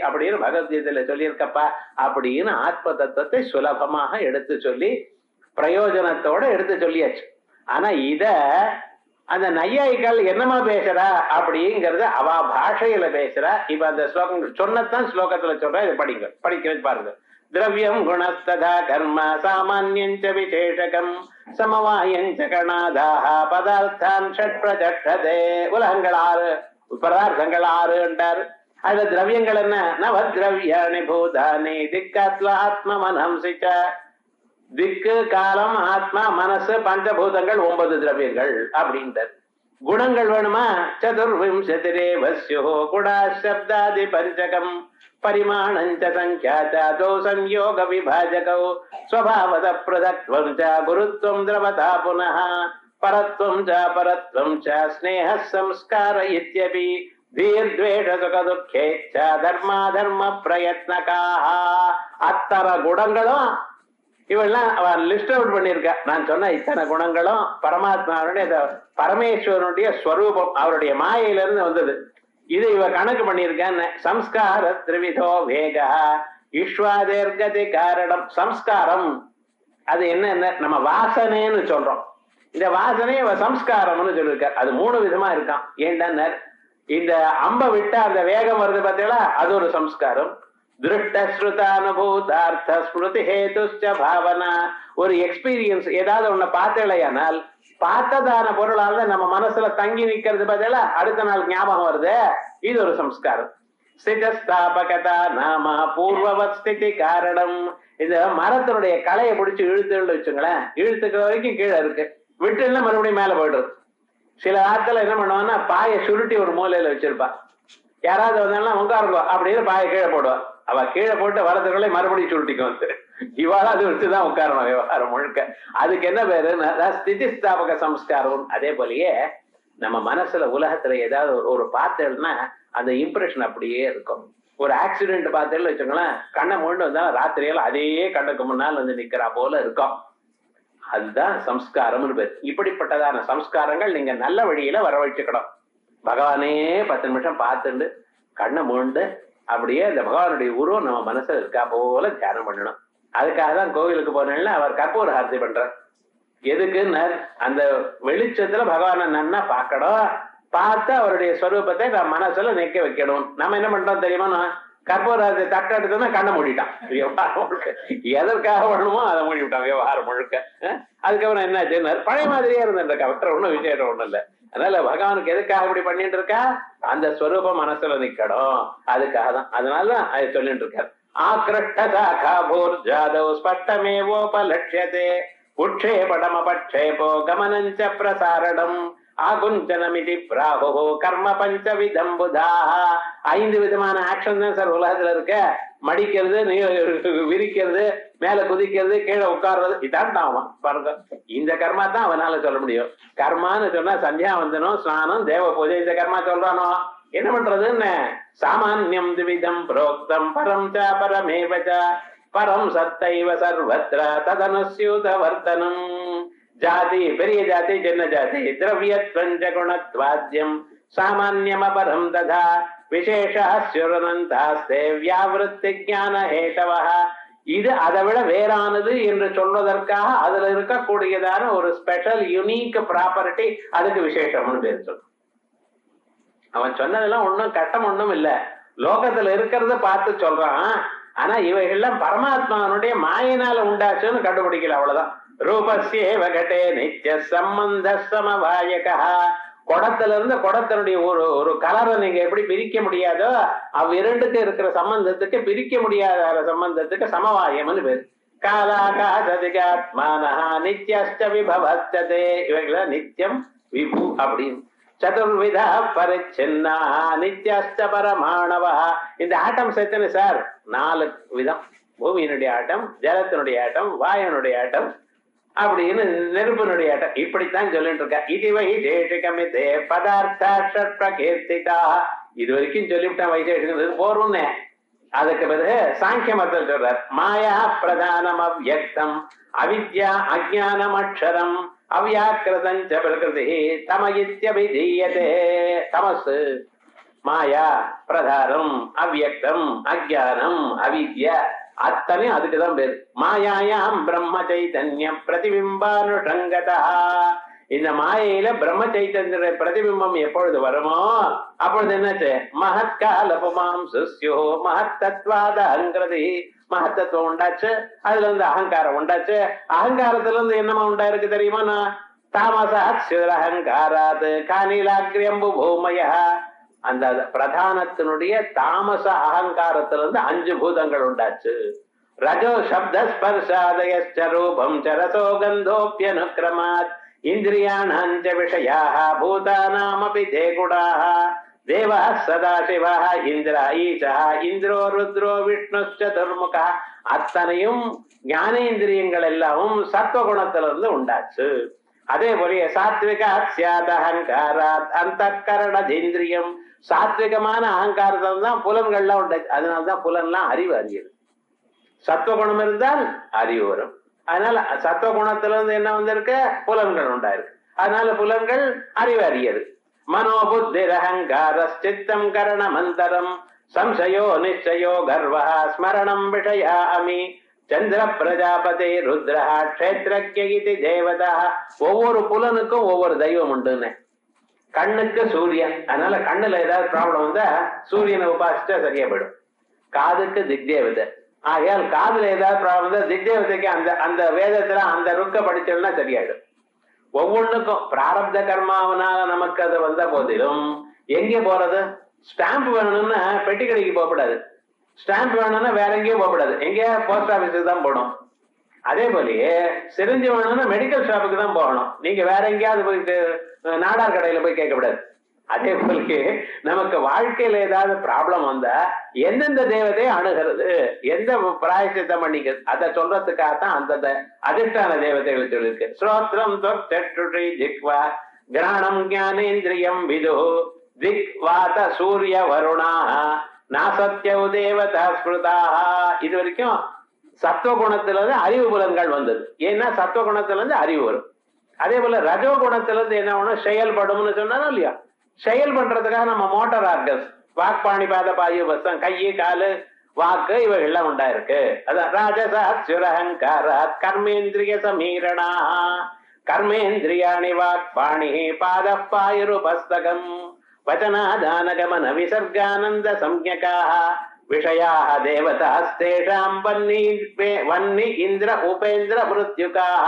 அப்படின்னு பகவத்கீதையில சொல்லியிருக்கப்பா. அப்படின்னு ஆத்ம தத்துவத்தை சுலபமாக எடுத்து சொல்லி பிரயோஜனத்தோட எடுத்து சொல்லியாச்சு. ஆனா இத அந்த நையாயிகள் என்னமா பேசுறா அப்படிங்கறது அவ பாஷையில பேசுறா. இப்ப அந்த ஸ்லோகம் சொன்னதான் ஸ்லோகத்துல சொல்ற, இதை படிங்க, படிக்கிறது பாருங்க. திரவியம் குணஸ்ததா கர்ம சாமான்யஞ்ச விசேஷகம் சமவாயஞ்ச கணாதாக பதார்த்தான் ஷட் பிரஜட்டதே. உலகங்கள் 6, பதார்த்தங்கள் 6 என்றார். அதுல திரவியங்கள் என்ன? நவத்ரவியாணி பூதானி திக்காத்ல ஆத்ம மனம்சிச்ச. திக்கு, காலம், ஆத்மா, மனசு, பஞ்சபூதங்கள் 9 திரவியங்கள் அப்படின்றது. குணங்கள் வேணுமா? சதுர்விம்சதிரேவஸ்யோ குணா சப்தாதி பஞ்சகம் பரிமாணஞ்ச சங்கியாதோ சம்யோக விபாஜகௌ ஸ்வபாவத பிரதக்த்வம் ச குருத்வம் திரவதா புனः பரத்வம் ச பரத்வம் ச ஸ்நேஹ சம்ஸ்கார இத்யபி தீர்த்வேஷ சுக துக்கேச்ச தர்மா தர்ம பிரயத்னகாஹ. அத்தனை குணங்களும் இவெல்லாம் அவன் லிஸ்ட் அவுட் பண்ணியிருக்க. நான் சொன்ன இத்தனை குணங்களும் பரமாத்மாவுடைய பரமேஸ்வரனுடைய ஸ்வரூபம், அவருடைய மாயையிலிருந்து வந்தது. இது இவ கணக்கு பண்ணியிருக்கான்னு. சம்ஸ்கார திரிவிதோ வேக ஈஸ்வாதேர்கதி காரணம். சம்ஸ்காரம் அது என்ன? நம்ம வாசனைன்னு சொல்றோம். இந்த வாசனையை இவ சம்ஸ்காரம்னு சொல்லியிருக்க. அது 3 விதமா இருக்கான். ஏன்டா, இந்த அம்ப விட்டா அந்த வேகம் வருது பார்த்தீங்களா, அது ஒரு சம்ஸ்காரம். திருஷ்டஸ்ருதானுபூதார்த்த ஸ்மிருதி ஹேதுஷ்ட பாவனா. ஒரு எக்ஸ்பீரியன்ஸ், ஏதாவது ஒண்ணு பார்த்தலையானால் பார்த்ததான பொருளால நம்ம மனசுல தங்கி நிக்கிறது பதிலா அடுத்த நாள் ஞாபகம் வருது, இது ஒரு சம்ஸ்காரம். ஸ்திதஸ்தாபகதா நாம பூர்வவத் ஸ்திதி காரணம். இந்த மரத்தினுடைய களையை பிடிச்சி இழுத்துன்னு வச்சுங்களேன், இழுத்துக்கிற வரைக்கும் கீழே இருக்கு, விட்டுன்னா மறுபடியும் மேல போயிடுறது. சில ஆட்கள் என்ன பண்ணுவான்னா பாயை சுருட்டி ஒரு மூலையில வச்சிருப்பா. யாராவது வந்தாலும் உட்காருவா அப்படின்னு பாயை கீழே போடுவா. அவ கீழே போட்டு வரதுக்குள்ளே மறுபடியும் சுருட்டிக்கு வந்து இவாள அது வச்சுதான் உட்காரணும் விவகாரம் முழுக்க. அதுக்கு என்ன பேரு? ஸ்திதி ஸ்தாபக சம்ஸ்காரம். அதே போலயே நம்ம மனசுல உலகத்துல ஏதாவது ஒரு பார்த்தேன்னா அந்த இம்ப்ரெஷன் அப்படியே இருக்கும். ஒரு ஆக்சிடென்ட் பார்த்தேன்னு வச்சுக்கோங்களேன், கண்ணை மூண்டு வந்தாலும் ராத்திரியால அதே கண்ணுக்கு முன்னால் வந்து நிக்கிறா போல இருக்கும். அதுதான் சம்ஸ்காரம்னு பேர். இப்படிப்பட்டதான சம்ஸ்காரங்கள் நீங்க நல்ல வழியில வரவழைச்சுக்கணும். பகவானே 10 நிமிஷம் பார்த்துட்டு கண்ணை மூண்டு அப்படியே அந்த பகவானுடைய உருவம் நம்ம மனசுல இருக்கா போல தியானம் பண்ணணும். அதுக்காக தான் கோவிலுக்கு போனேன்னா அவர் கற்பூர ஆரத்தி பண்றார். எதுக்குன்னு அந்த வெளிச்சத்துல பகவானை நன்னா பார்க்கணும், பார்த்து அவருடைய ஸ்வரூபத்தை நம்ம மனசுல நிக்க வைக்கணும். நம்ம என்ன பண்றோம் தெரியுமா? கற்பூர ஆரத்தி தட்ட எடுத்தோம்னா கண்ணை மூடிட்டான். விவகாரம் முழுக்க எதற்காக வரணுமோ அதை மூடி விட்டான் விவகாரம் முழுக்க. அதுக்கப்புறம் என்னாச்சுன்னு பழைய மாதிரியே இருந்திருக்கா, அவற்ற ஒண்ணும் விசேஷம் ஒண்ணும் இல்லை. அதனால பகவானுக்கு எதுக்காக இப்படி பண்ணிட்டு இருக்கா? அந்த ஸ்வரூபம் மனசுல நிக்கணும், அதுக்காக தான். அதனாலதான் அதை சொல்லிட்டு இருக்காரு. ஆக்ரஷ்டதாகாபூர்ஜாதௌ ஸ்பஷ்டமேவோபலட்சியதே உட்சேபடமபட்சேபோ கமனஞ்ச பிரசாரணம் ஆகுஞ்சனமிதி பிராஹோ கர்ம பஞ்சவிதம் புதாக. 5 விதமான ஆக்ஷன் தான் சார் உலகத்துல இருக்க. மடிக்கிறது, விரிக்கிறது, மேல குதிக்கிறது, கீழே உட்கார்றது, இதான் அவன் பாருங்க. இந்த கர்மா தான் அவனால சொல்ல முடியும். கர்மான்னு சொன்னா சந்தியாவந்தனம், ஸ்நானம், தேவ பூஜை, இந்த கர்மா சொல்றானோ என்ன பண்றதுன்னு? சாமான்யம் திவிதம் புரோக்தம் பரம் ச பரமேவச பரம் சத்தைவ சர்வத்ர ததனுஸ்யூத வர்த்தனம். ஜாதி, பெரிய ஜாதி, சின்ன ஜாதி, திரவியத்வஞ்ச குணத்வாத்யம் சாமான்யம் அபரம் ததா விசேஷாஸ்யுரனந்தாஸ்தே வியாவிருத்தி ஞான ஹேதவஹ. இது அதை விட வேறானது என்று சொல்வதற்காக அதுல இருக்கக்கூடியதான ஒரு ஸ்பெஷல் யூனிக் ப்ராப்பர்ட்டி, அதுக்கு விசேஷம்னு பேர் சொல்லும். அவன் சொன்னதெல்லாம் ஒண்ணும் கட்டம் ஒண்ணும் இல்ல, லோகத்துல இருக்கிறத பார்த்து சொல்றான். ஆனா இவைகள்லாம் பரமாத்மாவனுடைய மாயினால உண்டாச்சுன்னு கண்டுபிடிக்கல, அவ்வளவுதான். ரூபஸ்யேவ கடே நித்ய சம்பந்த சமவாயகா. குடத்துல இருந்து குடத்தினுடைய ஒரு கலரை நீங்க எப்படி பிரிக்க முடியாதோ, அவ்விரண்டுக்கு இருக்கிற சம்பந்தத்துக்கு பிரிக்க முடியாத சம்பந்தத்துக்கு சமவாயம்னு பேரு. காலாகாசதிகாத்மானஹ நித்யஸ்ட விபவஸ்ததே. இவைகள நித்தியம் விபு அப்படின்னு. சதுர்விதா பரிச்சின்னா நித்யஸ்ட பரமாணவா. இந்த ஆட்டம்ஸ் எத்தனை சார்? 4 விதம். பூமியினுடைய ஆட்டம், ஜலத்தினுடைய ஆட்டம், வாயனுடைய ஆட்டம், அப்படின்னு நெருப்பினுடைய ஆட்டம். இப்படித்தான் சொல்லிட்டு இருக்க. இது வைசேஷிகமிதே பதார்த்தா ஷட்பிரகீர்த்திதா. இது வரைக்கும் சொல்லிவிட்டான் வைசேஷிகம் போறோம்னு. அதுக்கு பிறகு சாங்கிய மதத்தில் சொல்றார். மாயா பிரதானம் அவ்யக்தம் அவித்யா அஜ்ஞானம் அக்ஷரம் அவ்யாக்கிருதஞ்ச பிரகிருதி தமயித்யபிதீயதே. தமசு, மாயா, பிரதானம், அவ்யக்தம், அஜ்ஞானம், அவித்யா, அத்தனையும் அதுக்குதான் பேரு. மாயாயாம் பிரம்ம சைதன்யம் பிரதிபிம்பானுஷங்கதா. இந்த மாயையில பிரம்ம சைத்தன்ய பிரதிபிம்பம் எப்பொழுது வருமோ அப்பொழுது என்னாச்சு? மகத்காலபமாம் சுஸ்யோ மகத்தத்வாதங்கிறது மகத்தத்துவம் உண்டாச்சு. அதுல இருந்து அகங்காரம் உண்டாச்சு. அகங்காரத்துல இருந்து என்னமா உண்டாயிருக்கு தெரியுமா? நான் தாமசாத் காணிலாக்கிரியம்பு பூமய. அந்த பிரதானத்தினுடைய தாமச அகங்காரத்திலிருந்து 5 பூதங்கள் உண்டாச்சு. ரஜோ சப்த ஸ்பர்ஷாதயச்ச ரூபம் சரசோ கந்தோப்யனுக்ரமாத் இந்திரியாணாஞ்ச விஷயாः பூதானாமபி தே குணாः தேவாः சதாசிவः இந்திர ஈசः இந்திரோ ருத்ரோ விஷ்ணுச்ச துர்முகः. அத்தனையும் ஞானேந்திரியங்கள் எல்லாமும் சத்வகுணத்திலிருந்து உண்டாச்சு. அதே போல சாத்விக அஹங்காராத் அந்த கரணதேந்திரியம். சாத்விகமான அகங்காரத்தில் தான் புலன்கள்லாம் உண்டாச்சு. அதனால்தான் புலன்லாம் அறிவு அறியுது. சத்துவகுணம் இருந்தால் அறிவு வரும். அதனால சத்துவகுணத்திலிருந்து என்ன வந்திருக்கு? புலன்கள் உண்டாயிருக்கு. அதனால புலன்கள் அறிவு அறியது. மனோபுத்திர் அகங்கார சித்தம் கரண மந்தரம் சம்சயோ நிச்சயோ கர்வா ஸ்மரணம் விஷயா அமி சந்திர பிரஜாபதி ருத்ரஹா க்ஷேத்ரக்ய தேவதா. ஒவ்வொரு புலனுக்கும் ஒவ்வொரு தெய்வம் உண்டுன்னு. கண்ணுக்கு சூரியன், அதனால கண்ணுல ஏதாவது ப்ராப்ளம் வந்தா சூரியனை உபாசிச்சா சரியா போயிடும். காதுக்கு திக்தேவதை, ஆகையால் காதுல ஏதாவது ப்ராப்ளம் வந்தா திக்தேவதைக்கு அந்த அந்த வேதத்துல அந்த ருக்க படிச்சோம்னா சரியாயிடும். ஒவ்வொன்றுக்கும் பிராரப்த கர்மாவனால நமக்கு அது வந்த போதிலும் எங்கே போறது? ஸ்டாம்ப் வேணும்னா பெட்டி கடைக்கு போகக்கூடாது. ஸ்டாம்ப் வேணும்னா வேற எங்கேயும் போகக்கூடாது. எங்கேயா போஸ்ட் ஆபீஸுக்கு தான் போகணும். அதே போலயே சிரிஞ்சு வேணும்னா மெடிக்கல் ஷாப்புக்கு தான் போகணும். நீங்க வேற எங்கேயாவது போயிட்டு நாடார் கடையில போய் கேட்கக்கூடாது. அதே போலயே நமக்கு வாழ்க்கையில ஏதாவது ப்ராப்ளம் வந்தா எந்தெந்த தேவதையை அணுகிறது, எந்த பிராயசித்தம் பண்ணிக்கிறது, அதை சொல்றதுக்காகத்தான் அந்த அதிஷ்டான தேவதைகள் சொல்லிருக்கு. ஸ்ரோத்ரம் தொற்றுஷி ஜிக்வா கிராணம் ஞானேந்திரியம் விது திக் வாத சூரிய வருணா நாசத்யவ் தேவதா ஸ்மிருதா. இது வரைக்கும் சத்துவகுணத்துல இருந்து அறிவு புலன்கள் வந்தது. ஏன்னா சத்துவகுணத்துல இருந்து அறிவு வரும். அதே போல ரஜோ குணத்துல இருந்து என்ன ஒண்ணு செயல்படும்னு சொன்னாலும் இல்லையா, செயல் பண்றதுக்காக நம்ம மோட்டார் ஆர்கன்ஸ் வாக்பாணிபாத பாயு பசம் கையு காலு வாக்கு இவைகள்லாம் உண்டாயிருக்கு. அதான் ராஜசாத் சுரஹங்காராத் கர்மேந்திரிய சமீரணா கர்மேந்திரியாணி வாக்பாணி பாத பாயுருபஸ்தகம் வச்சனாதானகமன விசர்கானந்த சம்ஞகாः விஷயாः தேவதாஸ்தேஷாம் வன்னி இந்திர உபேந்திர மிருத்யுகாः.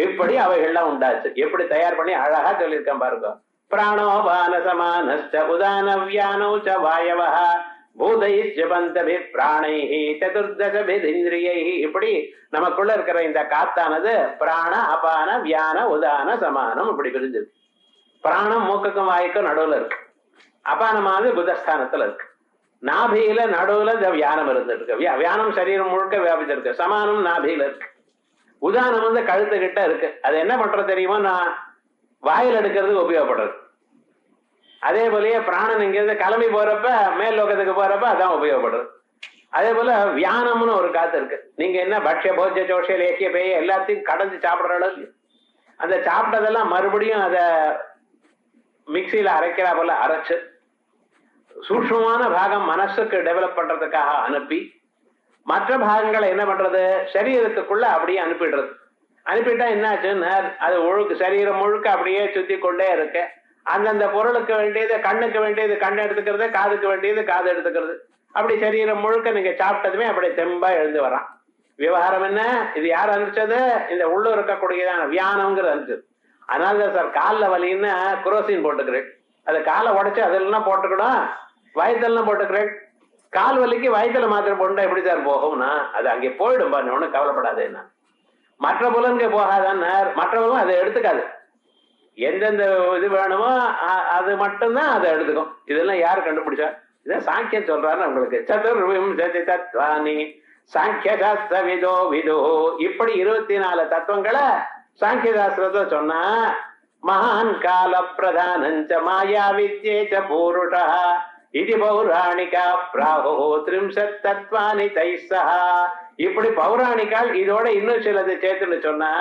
இப்படி அவைகள்லாம் உண்டாச்சு. எப்படி தயார் பண்ணி அழகா சொல்லியிருக்கேன் பாருங்க. பிராணோபான சமானஸ்ச உதான வியானோ ச வாயவः பூதைச்ச பந்தபி பிராணைஹி சதுர்தசபிரிந்திரியைஹி. இப்படி நமக்குள்ள இருக்கிற இந்த காத்தானது பிராண அபான வியான உதான சமானம் இப்படி பிரிஞ்சது. பிராணம் மூக்குக்கும் வாய்க்கும் நடுவுல இருக்கு. அபானமானது புதஸ்தானத்துல இருக்கு. நாபியில நடுவுல இந்த வியானம் இருந்துருக்கு. வியானம் சரீரம் முழுக்க வியாபிச்சிருக்கு. சமானம் நாபியில இருக்கு. உதானம் வந்து கழுத்து கிட்ட இருக்கு. அது என்ன பண்றது தெரியுமா? நான் வாயில் எடுக்கிறதுக்கு உபயோகப்படுறது. அதே போலயே பிராணன் இங்கிருந்து கிளம்பி போறப்ப மேல் லோகத்துக்கு போறப்ப அதான் உபயோகப்படுறது. அதே போல வியானம்னு ஒரு காத்து இருக்கு. நீங்க என்ன பட்ச போஜ ஜோஷ லேக்கிய பேய எல்லாத்தையும் கடந்து சாப்பிடுற அளவு அந்த சாப்பிட்டதெல்லாம் மறுபடியும் அத மிக்சியில அரைக்கிறா போல அரைச்சு சூட்சமான பாகம் மனசுக்கு டெவலப் பண்றதுக்காக அனுப்பி மற்ற பாகங்களை என்ன பண்றது சரீரத்துக்குள்ள அப்படியே அனுப்பிடுறது. அனுப்பிட்டா என்னாச்சுன்னு அது ஒழுக்கு சரீரம் முழுக்க அப்படியே சுத்தி கொண்டே இருக்கு. அந்தந்த பொருளுக்கு வேண்டியது கண்ணுக்கு வேண்டியது கண் எடுத்துக்கிறது, காதுக்கு வேண்டியது காது எடுத்துக்கிறது. அப்படி சரீரம் முழுக்க நீங்க சாப்பிட்டதுமே அப்படி தெம்பா எழுந்து வரான். விவகாரம் என்ன? இது யார் அனுப்பிச்சது? இந்த உள்ள இருக்கக்கூடியதான வியானம்ங்கிறது அனுப்பிச்சது. அதனால சார் காலில் வலின்னு குரோசின் போட்டுக்கிறேன். அது காலை உடைச்சு அதெல்லாம் போட்டுக்கணும், வயத்தெல்லாம் போட்டுக்கிறேன். கால் வலிக்கு வயத்துல மாத்திரை போட்டுட்டா எப்படி சார் போகும்னா அது அங்கே போயிடும் பாருங்க, ஒன்றும் கவலைப்படாதுன்னா. மற்ற புலன்க போகாதான்னு மற்றவங்களும் அதை எடுத்துக்காது. எந்தெந்த இது வேணுமோ அது மட்டும்தான் அதை எடுத்துக்கும். இதெல்லாம் யாரு கண்டுபிடிச்சா? இதான் சாங்கியம் சொல்றாரு உங்களுக்கு. சதுர்விம்சதி தத்வானி சாங்கிய சாஸ்திர விதோ விதோ. இப்படி 24 தத்துவங்களை சாங்கிய சாஸ்திரத்தை சொன்னா மகான் கால பிரதானஞ்ச மாயா வித்யேச்ச பூருஷா இது பௌராணிகா பிராஹோ திரிம்சத் தத்வானி தைசஹா. இப்படி பௌராணிகால் இதோட இன்னும் சிலது சேர்த்துன்னு சொன்னா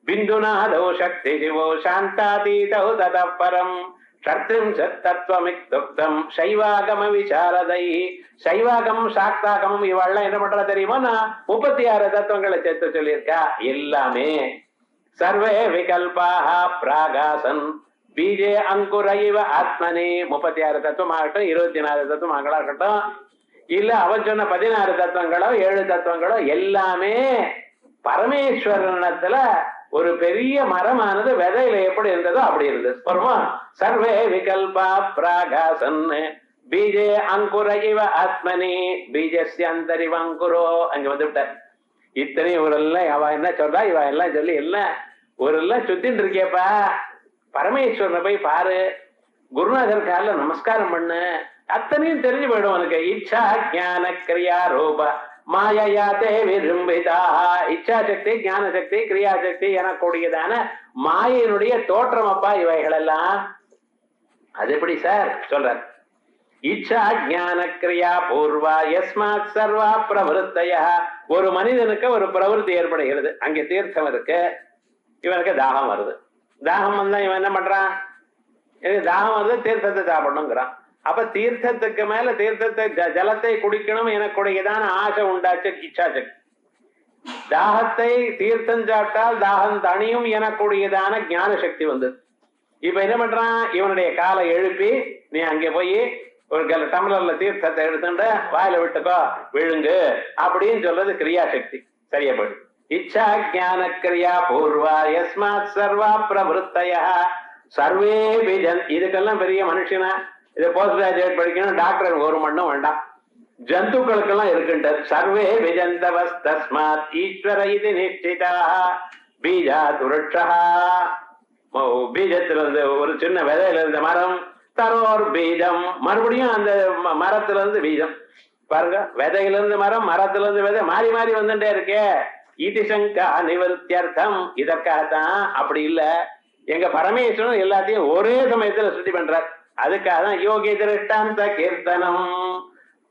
பிந்துநாதோ சக்தி சிவோ சாந்தாதீதோ ததப்பரம் ஷட்ரிம்சத்தத்துவமிக்துக்தம் சைவாகம விசாரதை. சைவாகம் சாக்தாகமம் இவெல்லாம் என்ன பண்றா தெரியுமா? நான் 36 தத்துவங்களை சேர்த்து சொல்லியிருக்கா. எல்லாமே சர்வே விகல்பாக பிராகாசன் பீஜே அங்குர இவ ஆத்மனி. 36 தத்துவம் ஆகட்டும், 24 தத்துவங்களா இருக்கட்டும், இல்ல அவன் சொன்ன 16 தத்துவங்களோ 7 தத்துவங்களோ எல்லாமே பரமேஸ்வரனத்துல ஒரு பெரிய மரமானது விதையில எப்படி இருந்ததோ அப்படி இருந்தது. பரமா சர்வே விகல்பா பிராகாசன் பீஜே அங்குர இவ ஆத்மனி பீஜஸ்ய அந்தரிவ அங்குரோ. அங்க வந்து விட்டார். இத்தனை ஊரெல்லாம் அவ என்ன சொல்றா, இவ எல்லாம் சொல்லி எல்லாம் ஊரெல்லாம் சுத்தின்னு இருக்கேப்பா, பரமேஸ்வரனை போய் பாரு, குருநாதர் கால நமஸ்காரம் பண்ணு, அத்தனையும் தெரிஞ்சு போயிடும் உனக்கு. இச்சா ஞான கிரியா ரூப மாயா தேவி விரும்பிதா. இச்சா சக்தி, ஞான சக்தி, கிரியா சக்தி எனக்கூடியதான மாயினுடைய தோற்றம் அப்பா இவைகள் எல்லாம். அது எப்படி சார் சொல்றார்? இச்சா ஞான கிரியா பூர்வா யஸ்மாத் சர்வா பிரவருத்தய. ஒரு மனிதனுக்கு ஒரு பிரவருத்தி ஏற்படுகிறது. அங்கே தீர்த்தம் இருக்கு, இவனுக்கு தாகம் வருது. தாகம் வந்தா இவன் என்ன பண்றான்? தாகம் வருது, தீர்த்தத்தை சாப்பிடணுங்கிறான். அப்ப தீர்த்தத்துக்கு மேல தீர்த்தத்தை ஜலத்தை குடிக்கணும் எனக்குடையதான ஆசை உண்டாச்சு, இச்சா சக்தி. தாகத்தை தீர்த்தம் சாப்பிட்டால் தாகம் தனியும் எனக்கூடியதான ஞான சக்தி வந்தது. இப்ப என்ன பண்றான்? இவனுடைய காலை எழுப்பி நீ அங்கே போய் ஒரு டம்ளர்ல தீர்த்தத்தை எடுத்துட்டு வாயில விட்டுக்கோ, விழுங்கு அப்படின்னு சொல்றது கிரியாசக்தி. சரியா போயிடு. இச்சா ஞான கிரியா பூர்வா யஸ்மாத் சர்வா பிரவருத்தய சர்வே பீஜன். இதுக்கெல்லாம் பெரிய மனுஷனா, இதை போஸ்ட் கிராஜுவேட் படிக்கணும், டாக்டர் ஒரு மண்ணும் வேண்டாம். ஜந்துக்களுக்கெல்லாம் இருக்குன்றது. சர்வே விஜந்தவஸ் தஸ்மாத் ஈஸ்வர இது நிச்சிதா பீஜா துருட்சா. பீஜத்துல இருந்து ஒரு சின்ன விதையில இருந்த மரம் தரோர் பீஜம், மறுபடியும் அந்த மரத்துல இருந்து பீஜம். பாருங்க, விதையில இருந்து மரம், மரத்துல இருந்து விதை, மாறி மாறி வந்துட்டே இருக்கே. இது சங்கா நிவர்த்தியர்த்தம். இதற்காகத்தான். அப்படி இல்ல, எங்க பரமேஸ்வரன் எல்லாத்தையும் ஒரே சமயத்துல சுத்தி பண்றார். அதுக்காக தான் யோகி திருஷ்டாந்த கீர்த்தனம்.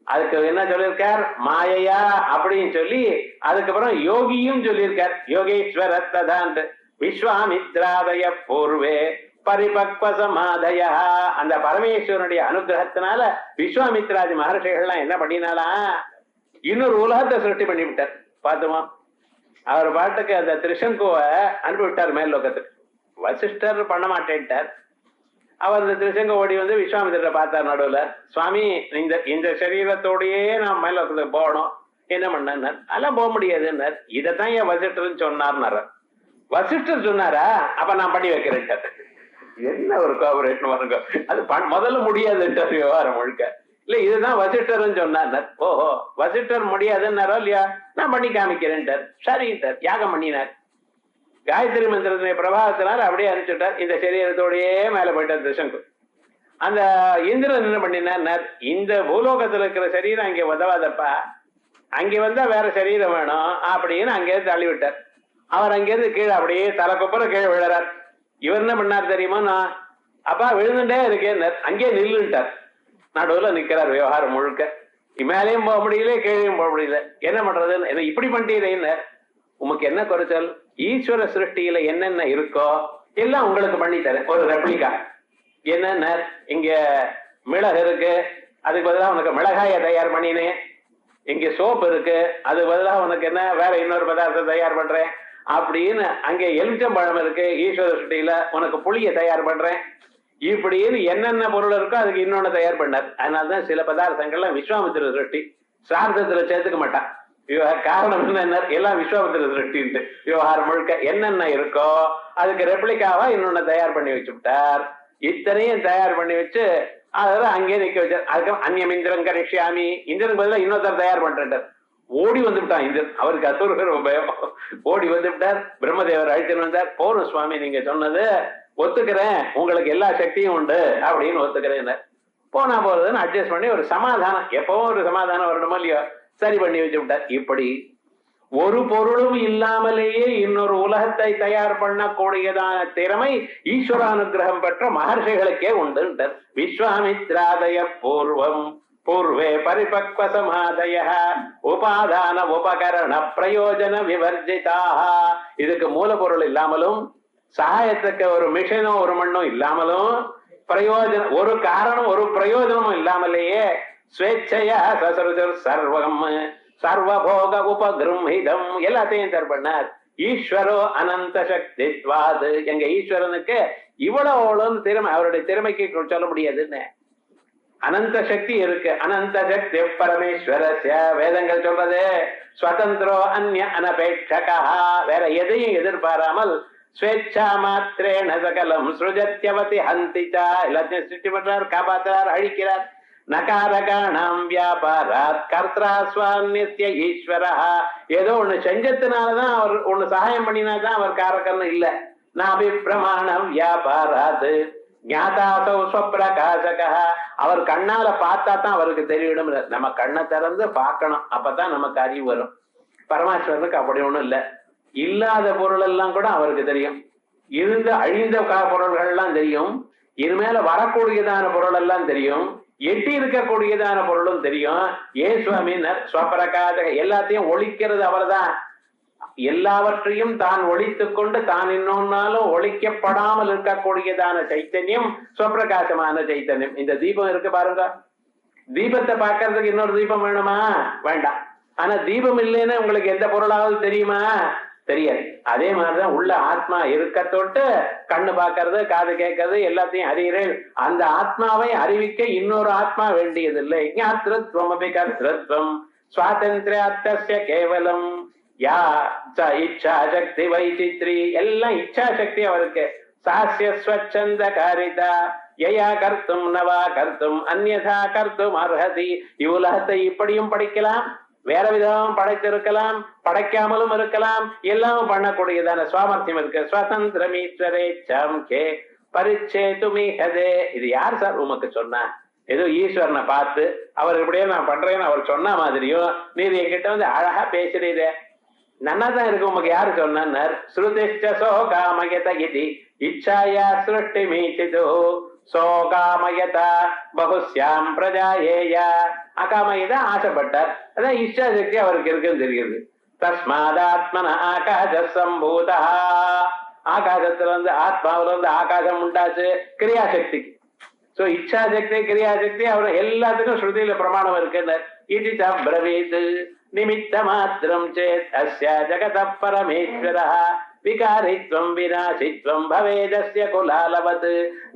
அதுக்கு என்ன சொல்லியிருக்கார்? மாயையா அப்படின்னு சொல்லி அதுக்கப்புறம் யோகியும் சொல்லியிருக்கார். யோகேஸ்வரத்தான் விஸ்வாமித்ராதய பூர்வே பரிபக்வ சமாதய. அந்த பரமேஸ்வரனுடைய அனுகிரகத்தினால விஸ்வாமித்ராதி மகர்ஷிகள்லாம் என்ன பண்ணினாலா, இன்னொரு உலகத்தை சிருஷ்டி பண்ணி விட்டார். பார்த்துமா, அவர் பாட்டுக்கு அந்த திரிசங்குவை அனுப்பிவிட்டார் மேல் லோகத்துக்கு. வசிஷ்டர் பண்ண மாட்டேன்ட்டார். அவர் இந்த திருசங்க ஓடி வந்து விஸ்வாமித்திர பார்த்தார் நடுவுல. சுவாமி, இந்த சரீரத்தோடையே நான் மேல போகணும், என்ன பண்ண? அதெல்லாம் போக முடியாதுன்னார். இதைத்தான் ஏன் வசிஷ்டர்னு சொன்னார். வசிஷ்டர் சொன்னாரா? அப்ப நான் பண்ணி வைக்கிறேன். என்ன ஒரு கோபரேஷன் வருங்க. அது முதல்ல முடியாதுன்றார் விவகாரம் முழுக்க. இல்ல, இதுதான் வசிஷ்டர்ன்னு சொன்னார். ஓஹோ, வசிஷ்டர் முடியாதுன்னாரோ இல்லையா? நான் பண்ணி காமிக்கிறேன்ட்டார். சரிட்டார். யாகம் பண்ணினார். காயத்ரி மந்திரத்தினுடைய பிரபாவத்தினால அப்படியே அனுப்பிச்சுட்டார். இந்த சரீரத்தோடையே மேல போயிட்டார் திருசங்கு. அந்த இந்திரன் என்ன பண்ணினார்? இந்த பூலோகத்துல இருக்கிற சரீரம் அங்கே உதவாதப்பா, அங்கே வந்தா வேற சரீரம் வேணும் அப்படின்னு அங்கேயிருந்து தள்ளி விட்டார். அவர் அங்கேருந்து கீழே அப்படியே தலைக்கப்புறம் கீழே விழுறார். இவர் என்ன பண்ணார் தெரியுமா? நான் அப்பா விழுந்துட்டே இருக்கேன், அங்கேயே நில்லுட்டார். நடுவுல நிக்கிறார் விவகாரம் முழுக்க. மேலேயும் போக முடியல, கீழேயும் போக முடியல. என்ன பண்றதுன்னு, என்ன இப்படி பண்ணிட்டீரேன்னு. உமக்கு என்ன குறைச்சல்? ஈஸ்வர சிருஷ்டியில என்னென்ன இருக்கோ எல்லாம் உங்களுக்கு பண்ணி தரேன். ஒரு ரெப்ளிகா. என்னென்ன, இங்க மிளகு இருக்கு, அதுக்கு பதிலாக உனக்கு மிளகாய தயார் பண்ணினேன். இங்க சோப்பு இருக்கு, அது பதிலாக உனக்கு என்ன வேற இன்னொரு பதார்த்தம் தயார் பண்றேன் அப்படின்னு. அங்க எலுமிச்சம்பழம் இருக்கு, ஈஸ்வர சிருஷ்டியில உனக்கு புளிய தயார் பண்றேன். இப்படின்னு என்னென்ன பொருள் இருக்கோ அதுக்கு இன்னொன்னு தயார் பண்ணார். அதனாலதான் சில பதார்த்தங்கள்லாம் விஸ்வாமித்திர சிருஷ்டி, சார்த்தத்துல சேர்த்துக்க மாட்டான். காரணம் என்ன? எல்லாம் விஸ்வாமித்திர சிருஷ்டின்ட்டு விவகாரம் முழுக்க என்னென்ன இருக்கோ அதுக்கு ரெப்ளிகாவா இன்னொன்னு தயார் பண்ணி வச்சு விட்டார். இத்தனையும் தயார் பண்ணி வச்சு அதெல்லாம் அங்கேயே நிக்க வச்சார். அதுக்கு அந்நியம் இந்திரன் கரிஷ்யாமி, இந்திரன் பதிலாக இன்னொருத்தர் தயார் பண்றார். ஓடி வந்து விட்டான் இந்திரன். அவருக்கு அசுர பயம். ஓடி வந்து விட்டார். பிரம்மதேவர் அழைத்துன்னு வந்தார். போரும் சுவாமி, நீங்க சொன்னது ஒத்துக்கிறேன், உங்களுக்கு எல்லா சக்தியும் உண்டு அப்படின்னு ஒத்துக்கிறேன். போனா போறதுன்னு அட்ஜஸ்ட் பண்ணி ஒரு சமாதானம், எப்பவும் ஒரு சமாதானம் வரணுமோ இல்லையோ, சரி பண்ணி வச்சு விட்டார். இப்படி ஒரு பொருளும் இல்லாமலேயே இன்னொரு உலகத்தை தயார் பண்ணக்கூடியதான திறமை ஈஸ்வரானுகிரகம் பெற்ற மகர்ஷிகளுக்கே உண்டு. விஸ்வாமித்ராதய பூர்வம் பூர்வே பரிபக்வ சமாதய உபாதான உபகரண பிரயோஜன விவர்ஜிதாக. இதுக்கு மூலப்பொருள் இல்லாமலும், சகாயத்துக்கு ஒரு மிஷினோ ஒரு மண்ணோ இல்லாமலும், பிரயோஜனம், ஒரு காரணம் ஒரு பிரயோஜனமும் இல்லாமலேயே ஸ்வேச்சையா சசருஜர் சர்வம் சர்வபோக உபகிரும்ஹிதம் எல்லாத்தையும் தரப்பண்ணார். ஈஸ்வரோ அனந்த சக்தித்வாது, எங்க ஈஸ்வரனுக்கு இவ்வளவு திறமை, அவருடைய திறமைக்கு சொல்ல முடியாதுன்னு அனந்த சக்தி இருக்கு. அனந்த சக்தி பரமேஸ்வரஸ்ய, வேதங்கள் சொல்றது ஸ்வதந்திரோ அந்நிய அனபேட்சகா, வேற எதையும் எதிர்பாராமல் ஸ்வேச்சா மாத்திரேண சகலம் சுஜத்யவதி ஹந்திச்சா, எல்லாத்தையும் சிருஷ்டி பண்றார், காப்பாற்றுறார், அழிக்கிறார். நகாரகாணாம் வியாபாராத் கர்த்தா ஸ்வான்யஸ்ய ஈஸ்வரா, ஏதோ ஒண்ணு செஞ்சதுனாலதான் அவர், ஒண்ணு சகாயம் பண்ணினாதான் அவர் காரகன்னு இல்ல. நாபிப்பிரமாணம் வியாபாராத் ஞாதாசௌ ஸ்வப்ரகாசகா, அவர் கண்ணால பார்த்தா தான் அவருக்கு தெரியும். நம்ம கண்ணை திறந்து பார்க்கணும், அப்பதான் நமக்கு அறிவு வரும். பரமேஸ்வரனுக்கு அப்படி ஒண்ணும் இல்ல. இல்லாத பொருள் எல்லாம் கூட அவருக்கு தெரியும், இருந்து அழிந்த பொருள்கள் எல்லாம் தெரியும், இனிமேல வரக்கூடியதான பொருள் எல்லாம் தெரியும், எட்டி இருக்கக்கூடியதான பொருளும் தெரியும். ஏன் சுவாமினர் ஸ்வப்ரகாசக, எல்லாத்தையும் ஒழிக்கிறது அவர்தான். எல்லாவற்றையும் தான் ஒழித்துக் கொண்டு தான் இன்னொன்னாலும் ஒழிக்கப்படாமல் இருக்கக்கூடியதான சைத்தன்யம் ஸ்வப்பிரகாசமான சைத்தன்யம். இந்த தீபம் இருக்கு பாருங்க, தீபத்தை பார்க்கறதுக்கு இன்னொரு தீபம் வேணுமா? வேண்டாம். ஆனா தீபம் இல்லைன்னு உங்களுக்கு எந்த பொருளாவது தெரியுமா? தெரியாது. அதே மாதிரிதான் உள்ள ஆத்மா இருக்க தொட்டு கண்ணு பார்க்கறது, காது கேட்கறது, எல்லாத்தையும் அறிகிறேன். அந்த ஆத்மாவை அறிவிக்க இன்னொரு ஆத்மா வேண்டியதில்லை. ஞாத்ருத்வம் அபி கர்த்ருத்வம் ஸ்வாதந்திரியாத்தஸ்ய கேவலம் யா இச்சா சக்தி வைச்சித்ரி, எல்லாம் இச்சா சக்தி அவருக்கு. சாஸ்ய ஸ்வச்சந்த காரிதா யயா கர்த்தும் நவா கர்த்தும் அந்யதா கர்த்தும் அர்ஹதி. இவ்வுலகத்தை இப்படியும் படிக்கலாம், வேற விதமும் படைத்திருக்கலாம், படைக்காமலும் இருக்கலாம், எல்லாம் பண்ணக்கூடியதான சுவாமர்த்தியம் இருக்கு. ஸ்வதந்திரமீஸ்வரேச்சம் கே பரிச்சேதுமிஹதே. இது யார் சார் உமக்கு சொன்னா? ஏதோ ஈஸ்வரனை பார்த்து அவர் இப்படியே நான் பண்றேன்னு அவர் சொன்ன மாதிரியும் நீர் என்கிட்ட வந்து அழகா பேசுறீரே, நன்னாதான் இருக்கு, உமக்கு யாரு சொன்னார்? ஸ்ருதிஷ்ட சோகாமயத இதி இச்சாயா சிருஷ்டி மீச்சிது சோகாமயதா பகுஸ்யாம் பிரஜாயேயா. அகாமயதா ஆசைப்பட்டார், அதான் இச்சா சக்தி அவருக்கு இருக்குன்னு தெரியுது. தஸ்மாதாத்மன ஆகாச சம்பூதா, ஆகாசத்துல இருந்து ஆத்மாவில இருந்து ஆகாசம் உண்டாச்சு கிரியாசக்திக்கு. சோ இச்சா சக்தி கிரியாசக்தி அவர் எல்லாத்துக்கும் ஸ்ருதியில பிரமாணம் இருக்குன்னு. இது பிரவீத் நிமித்த மாத்திரம் சேத் அஸ்ய ஜகத பரமேஸ்வரः விகாரித்வம் விநாசித்வம் பவேதஸ்ய குலாலவத்.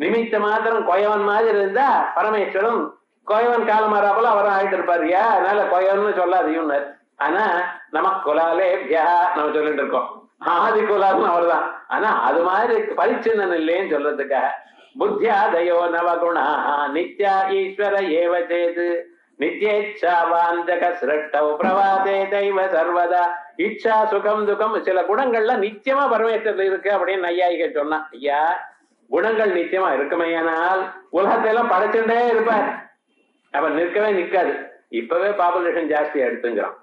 நிமித்த மாத்திரம் கொயவன் மாதிரி இருந்தா பரமேஸ்வரன் கோயவன் காலமாறாப்போல அவரும் ஆயிட்டு இருப்பாருயா, அதனால கோயவன் சொல்லாதையும். ஆனா நம்ம குலாலேபியா நம்ம சொல்லிட்டு இருக்கோம், ஆதி குலாலும் அவர் தான். ஆனா அது மாதிரி பரிச்சின்னன் இல்லைன்னு சொல்றதுக்காக புத்தியாதயோ நவகுணா நித்யா ஈஸ்வர ஏவ சேது நித்யேச்சாவான் ஜக சிரட்டௌ பிரவாதே தெய்வ சர்வதா. இச்சா சுகம் துக்கம் சில குணங்கள்ல நிச்சயமா பரமேஸ்வரர் இருக்கு அப்படின்னு நையாயிக சொன்னா. ஐயா குணங்கள் நிச்சயமா இருக்குமையானால் உலகத்தை எல்லாம் படைச்சுட்டே இருப்பார், அவர் நிற்கவே நிற்காது. இப்பவே பாப்புலேஷன் ஜாஸ்தியா எடுத்துங்கிறான்,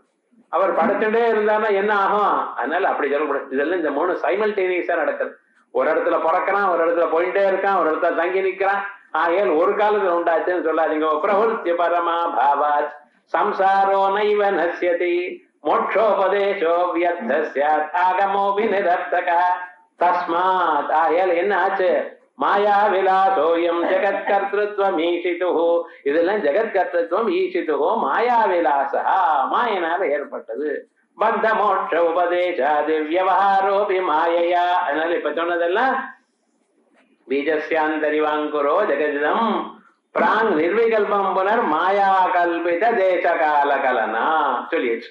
அவர் படைச்சுட்டே இருந்தாருன்னா என்ன ஆகும்? அதனால அப்படி சொல்லக்கூடாது. இதெல்லாம் இந்த மூணு சைமல்டேனியஸா நடக்குது. ஒரு இடத்துல பிறக்கிறான், ஒரு இடத்துல போயிட்டே இருக்கான், ஒரு இடத்துல தங்கி நிற்கிறான். ஆகையால் ஒரு காலத்துல உண்டாச்சுன்னு சொல்லாதீங்க. பிரபுத்தி பரமா பாவாத் சம்சாரோ நைவ நஸ்யதி மோட்சோபதேசோ வியர்த்தஸ்யாத் ஆகமோபி நிரர்த்தகா தஸ்மாத். ஆகையால் என்ன ஆச்சு? மாயா விலாசோயம் ஜெகத் கர்த்திருவம் ஈசிது. இதெல்லாம் ஜெகத் கர்த்திருவம் ஈசிது மாயா விலாசா, மாயனால ஏற்பட்டது. பத்த மோட்ச உபதேசாது வியவஹாரோபி மாயையா. அதனால இப்ப சொன்னதெல்லாம் பீஜஸ்யாந்தரிவாங்குரோ ஜெகதிதம் பிராங் நிர்விகல்பம் புனர் மாயா கல்பித தேச கால கலனா சொல்லிடுச்சு.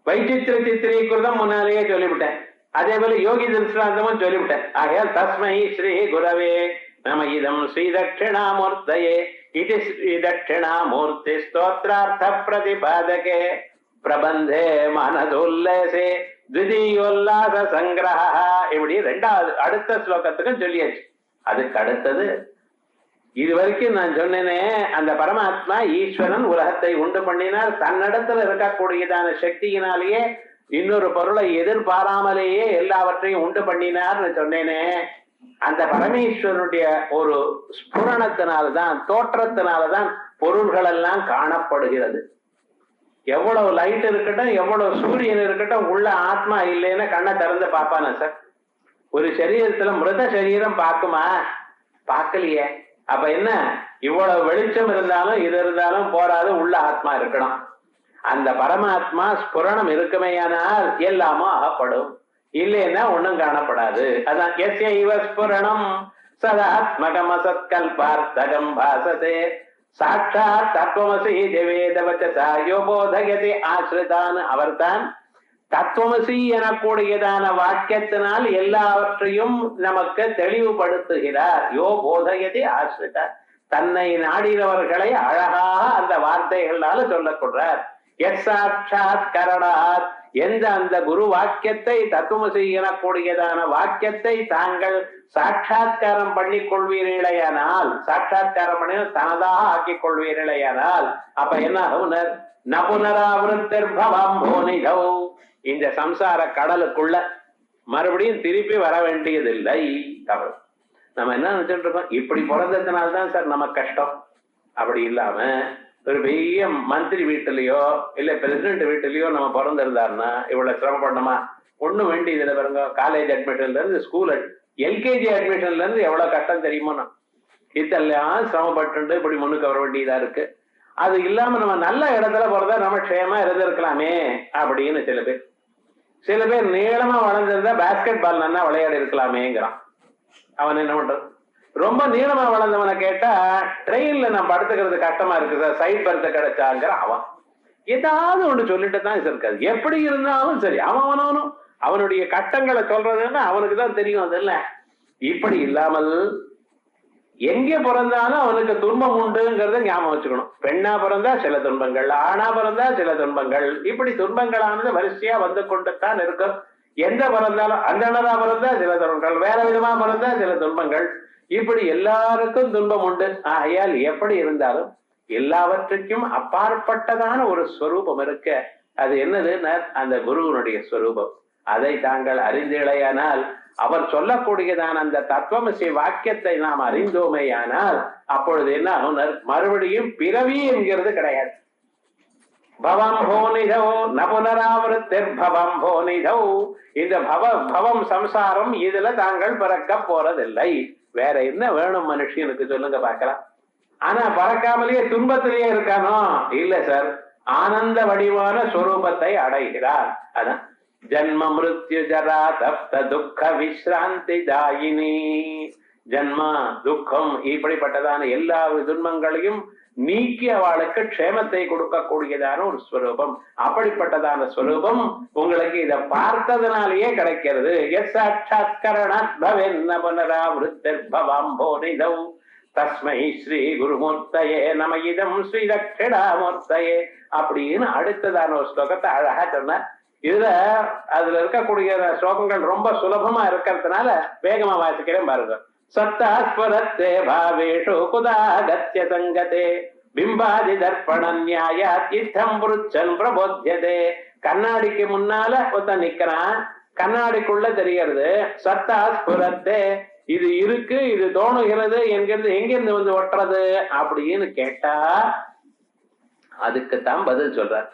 வைச்சித்திர சித்திரீகிருதம் முன்னாலேயே சொல்லிவிட்டேன், அதே போல யோகி திருஷ்டாந்தமும் சொல்லிவிட்டேன். ஆகையால் தஸ்மை ஸ்ரீ குரவே நம இதம் ஸ்ரீ தட்சிணாமூர்த்தயே இது ஸ்ரீ தட்சிணாமூர்த்தி ஸ்தோத்ரார்த்த பிரதிபாதகே பிரபந்தே மனதுல்லசே த்விதீயோல்லாச சங்கிரஹ. இப்படி ரெண்டாவது அடுத்த ஸ்லோகத்துக்கும் சொல்லியாச்சு. அதுக்கு அடுத்தது இது வரைக்கும் நான் சொன்னேனே, அந்த பரமாத்மா ஈஸ்வரன் உலகத்தை உண்டு பண்ணினார், தன்னிடத்துல இருக்கக்கூடியதான சக்தியினாலேயே இன்னொரு பொருளை எதிர்பாராமலேயே எல்லாவற்றையும் உண்டு பண்ணினார்னு சொன்னேனே. அந்த பரமேஸ்வரனுடைய ஒரு ஸ்புரணத்தினால்தான், தோற்றத்தினால்தான் பொருள்கள் எல்லாம் காணப்படுகிறது. எவ்வளவு லைட் இருக்கட்டும், எவ்வளவு சூரியன் இருக்கட்டும், உள்ள ஆத்மா இல்லைன்னு கண்ணை திறந்து பார்ப்பானா சார்? ஒரு சரீரத்துல மிருத சரீரம் பார்க்குமா? பார்க்கலையே. அப்ப என்ன, இவ்வளவு வெளிச்சம் இருந்தாலும் இது இருந்தாலும் போராது, உள்ள ஆத்மா இருக்கணும். அந்த பரமாத்மா ஸ்புரணம் இருக்குமேயானால் எல்லாமும் அகப்படும், இல்லைன்னா ஒண்ணும் காணப்படாது. அதான் எஸ்யைவ ஸ்புரணம் சதாத்மகம் அசத்கல்பார்த்தகம் பாசதே சாட்சாத் தத்துவமசி தேவேதவச்சசா யோபோதயதே ஆசிரிதான். அவர்தான் தத்துவமசி எனக்கூடியதான வாக்கியத்தினால் எல்லாவற்றையும் நமக்கு தெளிவுபடுத்துகிறார். யோ போதயதே ஆசிரிதார், தன்னை நாடினவர்களை அழகாக அந்த வார்த்தைகளால சொல்லப்படுறார். எஸ்சாட்சாத் கரணாத், எந்த அந்த குரு வாக்கியத்தை தத்துவமசி எனக்கூடியதான வாக்கியத்தை தாங்கள் சாட்சா்காரம் பண்ணிக் கொள்வீர்களேயானால், சாட்சா்காரம் பண்ணி தனதாக ஆக்கிக் கொள்வீர்களேயானால் அப்ப என்ன ஆகுனர், நபுனராவிருத்திர்பவம் போனிதௌ, இந்த சம்சார கடலுக்குள்ள மறுபடியும் திருப்பி வர வேண்டியதில்லை. தவறு. நம்ம என்ன நினைச்சிட்டு இருக்கோம், இப்படி பிறந்ததுனால்தான் சார் நமக்கு கஷ்டம். அப்படி இல்லாம ஒரு பெரிய மந்திரி வீட்டுலயோ இல்ல பிரசிடென்ட் வீட்டுலயோ நம்ம பிறந்திருந்தாருன்னா இவ்வளவு சிரமப்படணுமா? ஒண்ணும் வேண்டியதுல பாருங்க. காலேஜ் அட்மிஷன்ல இருந்து ஸ்கூல் எல்கேஜி அட்மிஷன்ல இருந்து எவ்வளவு கஷ்டம் தெரியுமா? இதெல்லாம் சிரமப்பட்டு இப்படி முன்னுக்கு வர வேண்டியதா இருக்கு. அது இல்லாம நம்ம நல்ல இடத்துல போறதா நம்ம க்ஷேமா இருந்திருக்கலாமே அப்படின்னு சில பேர் நீளமா வளர்ந்திருந்தா பேஸ்கெட் பால் நல்லா விளையாடி இருக்கலாமேங்கிறான். அவன் என்ன பண்றது? ரொம்ப நீளமா வளர்ந்தவனை கேட்டா ட்ரெயின்ல நான் படுத்துக்கிறது கஷ்டமா இருக்கு சார், சைட் பர்த் கிடைச்சாங்கிற அவன் ஏதாவது ஒன்று சொல்லிட்டு தான் இருக்காது. எப்படி இருந்தாலும் சரி அவனும் அவனுடைய கட்டங்களை சொல்றதுன்னா அவனுக்கு தான் தெரியும். அது இல்ல, இப்படி இல்லாமல் எங்கே பிறந்தாலும் அவனுக்கு துன்பம் உண்டுங்கிறத ஞாபகம் வச்சுக்கணும். பெண்ணா பிறந்தா சில துன்பங்கள், ஆணா பிறந்தா சில துன்பங்கள், இப்படி துன்பங்களானது வரிசையா வந்து கொண்டுத்தான் இருக்கும். எந்த பிறந்தாலும் அந்தனரா பிறந்தா சில துன்பங்கள், வேற விதமா பிறந்தா சில துன்பங்கள், இப்படி எல்லாருக்கும் துன்பம் உண்டு. ஆகையால் எப்படி இருந்தாலும் எல்லாவற்றுக்கும் அப்பாற்பட்டதான ஒரு ஸ்வரூபம் இருக்க. அது என்னதுன்னா அந்த குருவனுடைய ஸ்வரூபம். அதை தாங்கள் அறிந்தீழையானால், அவர் சொல்லக்கூடியதான அந்த தத்துவமசி வாக்கியத்தை நாம் அறிந்தோமேயானால் அப்பொழுது என்ன ஆகுனர், மறுபடியும் பிறவி என்கிறது கிடையாது. பவம் போனிதோ நபுனராவிருத்திர் பவம் போனிதோ, இந்த பவம் சம்சாரம் இதுல தாங்கள் பிறக்க போறதில்லை. வேற என்ன வேணும் மனுஷனுக்கு சொல்லுங்க பார்க்கலாம். ஆனா பறக்காமலேயே துன்பத்திலேயே இருக்கானோ? இல்ல சார், ஆனந்த வடிவான ஸ்வரூபத்தை அடைகிறார். அதான் ஜன்ம மிருத்யு ஜரா தப்த துக்க விஸ்ராந்தி தாயினி. ஜன்மா துக்கம் இப்படிப்பட்டதான எல்லா துன்பங்களையும் நீக்கி அவளுக்கு க்ஷேமத்தை கொடுக்கக்கூடியதான ஒரு ஸ்வரூபம். அப்படிப்பட்டதான ஸ்வரூபம் உங்களுக்கு இதை பார்த்ததுனாலேயே கிடைக்கிறது. தஸ்மை ஸ்ரீ குருமூர்த்தயே நம இதம் ஸ்ரீ தட்சிணாமூர்த்தயே அப்படின்னு அடுத்ததான ஒரு ஸ்லோகத்தை அழகா சொன்னார். இதுல அதுல இருக்கக்கூடிய ஸ்லோகங்கள் ரொம்ப சுலபமா இருக்கிறதுனால வேகமா வாசிக்கிறேன் பாருங்க. சத்தாஸ்வரத்தே பாவேஷு குதாகத்ய சங்கதே பிம்பாதி தர்ப்பண நியாயாத்யித்தம் புருச்சன் பிரபோத்யதே. கண்ணாடிக்கு முன்னால ஒருத்தன் நிக்கிறான், கண்ணாடிக்குள்ள தெரிகிறது. சத்தாஸ்புரத்தே, இது இருக்கு, இது தோணுகிறது என்கிறது எங்கிருந்து வந்து ஒட்டுறது அப்படின்னு கேட்டா அதுக்குத்தான் பதில் சொல்றார்.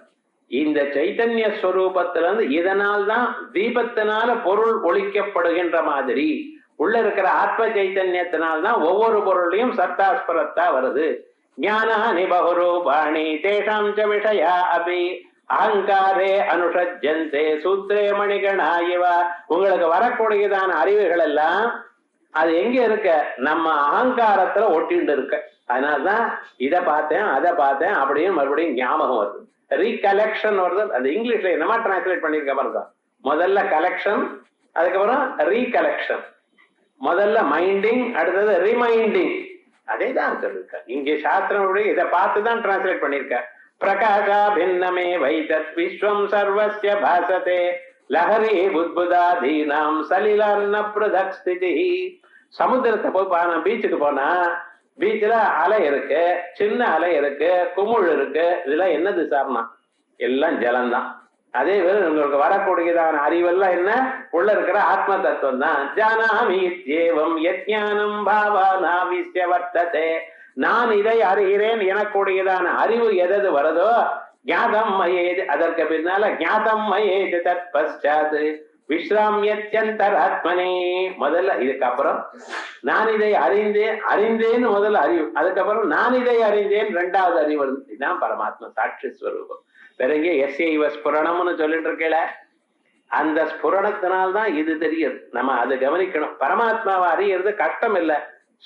இந்த சைத்தன்ய ஸ்வரூபத்திலிருந்து இதனால்தான் தீபத்தினால பொருள் ஒழிக்கப்படுகின்ற மாதிரி உள்ள இருக்கிற ஆத்ம சைத்தன்யத்தினால்தான் ஒவ்வொரு பொருளையும் சத்தாஸ்பரத்தா வருது. ஞானானி பகுரூபாணி தேஷாம் ச விஷயா அபி அகங்காரே அனுஷஜ்யந்தே சூத்ரே மணிகணாயிவா. உங்களுக்கு வரக்கூடியதான அறிவுகள் எல்லாம் அது எங்க இருக்க, நம்ம அகங்காரத்துல ஒட்டிண்டு இருக்க. அதனால்தான் இதை பார்த்தேன் அதை பார்த்தேன் அப்படின்னு மறுபடியும் ஞாபகம் வருது, ரீகலெக்ஷன் வருது. அது இங்கிலீஷ்ல என்னமா டிரான்ஸ்லேட் பண்ணிருக்க பாருங்க. முதல்ல கலெக்ஷன், அதுக்கப்புறம் ரீகலெக்ஷன். முதல்ல மைண்டிங், அடுத்தது ரிமைண்டிங். அதே தான் சொல்லிருக்க இங்க சாஸ்திரம். இதை பார்த்துதான் டிரான்ஸ்லேட் பண்ணிருக்க. பிரகாஷா பின்னமே வைதத் விஸ்வம் சர்வஸ்ய பாசதே லஹரி புத்புதாதீனாம் சலிலான்ன பிரதக் ஸ்திதி. சமுத்திரத்தை போய் பீச்சுக்கு போனா பீச்சில் அலை இருக்கு, சின்ன அலை இருக்கு, குமிழ் இருக்கு. இதெல்லாம் என்னது சார்னா எல்லாம் ஜலம்தான். அதே வேறு உங்களுக்கு வரக்கூடியதான அறிவெல்லாம் என்ன, உள்ள இருக்கிற ஆத்ம தத்துவம் தான். ஜானாமி இத்யேவம் யஜ்ஞானம் பாவானா விஸ்ய வர்த்ததே. நான் இதை அறிகிறேன் எனக்கூடியதான அறிவு எதது வருதோ ஞாதம் மயேது, அதற்கு பின்னால ஞாதம் மயேது தத் பశ్చాத் விஸ்ராமியத்யந்தராத்மனே. முதல்ல இதுக்கப்புறம் நான் இதை அறிந்தேன்னு முதல்ல அறிவு, அதுக்கப்புறம் நான் இதை அறிந்தேன் ரெண்டாவது அறிவு. இதுதான் பரமாத்மா சாட்சி ஸ்வரூபம். பிறகு எஸ்ஐவ ஸ்புரணம்னு சொல்லிட்டு இருக்கல, அந்த ஸ்புரணத்தினால்தான் இது தெரியுது. நம்ம அதை கவனிக்கணும். பரமாத்மாவை அறியறது கஷ்டம் இல்லை.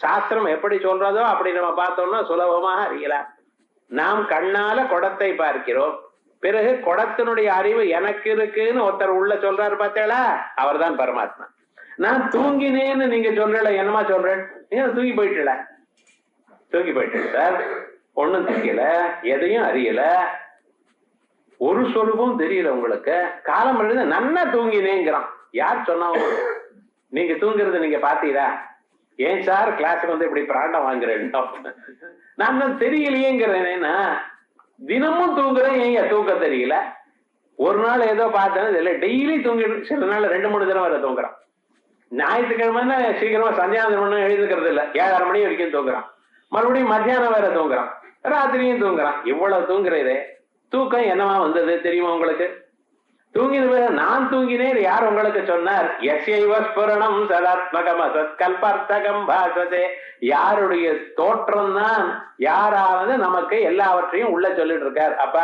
சாஸ்திரம் எப்படி சொல்றதோ அப்படி நம்ம பார்த்தோம்னா சுலபமாக அறியலாம். நாம் கண்ணால குடத்தை பார்க்கிறோம், பிறகு குடத்தினுடைய அறிவு எனக்கு இருக்குன்னு ஒருத்தர் உள்ள சொல்றாரு பார்த்தேளா, அவர் தான் பரமாத்மா. நான் தூங்கினேன்னு நீங்க சொல்றல, என்னமா சொல்றேன்? நீங்க தூங்கி போயிட்டல, தூங்கி போயிட்டேன் சார். ஒண்ணும் தெரியல, எதையும் அறியல, ஒரு சொருபம் தெரியல உங்களுக்கு. காலம் எழுத நன்னா தூங்கினேங்கிறான். யார் சொன்னா? நீங்க தூங்குறது நீங்க பாத்தீரா? ஏன் சார் கிளாஸுக்கு வந்து இப்படி பிராண்டம் வாங்குறேன்? நான் தான் தெரியலையேங்கிறேன்னா தினமும் தூங்குறேன், ஏங்க தூக்க தெரியல? ஒரு நாள் ஏதோ பார்த்தேன்னு தெரியல, டெய்லி தூங்கிட்டு, சில நாள் 2-3 தினம் வரை தூங்குறான். ஞாயிற்றுக்கிழமை சீக்கிரமா சந்தியாந்தரம் எழுதுக்கிறது இல்லை, 7:30 மணி வரைக்கும் தூங்குறான். மறுபடியும் மத்தியானம் வேற தூங்குறான், ராத்திரியும் தூங்குறான். இவ்வளவு தூங்குறதே, தூக்கம் என்னவா வந்தது தெரியுமா உங்களுக்கு? தூங்கின நான் தூங்கினேன் யார் உங்களுக்கு சொன்னார்? எஸ்ஐவஸ்புரணம் சதாத்மகம் அசத்கல்பர்த்தகம் பாசதே. யாருடைய தோற்றம் தான் யாராவது நமக்கு எல்லாவற்றையும் உள்ள சொல்லிட்டு இருக்கார். அப்ப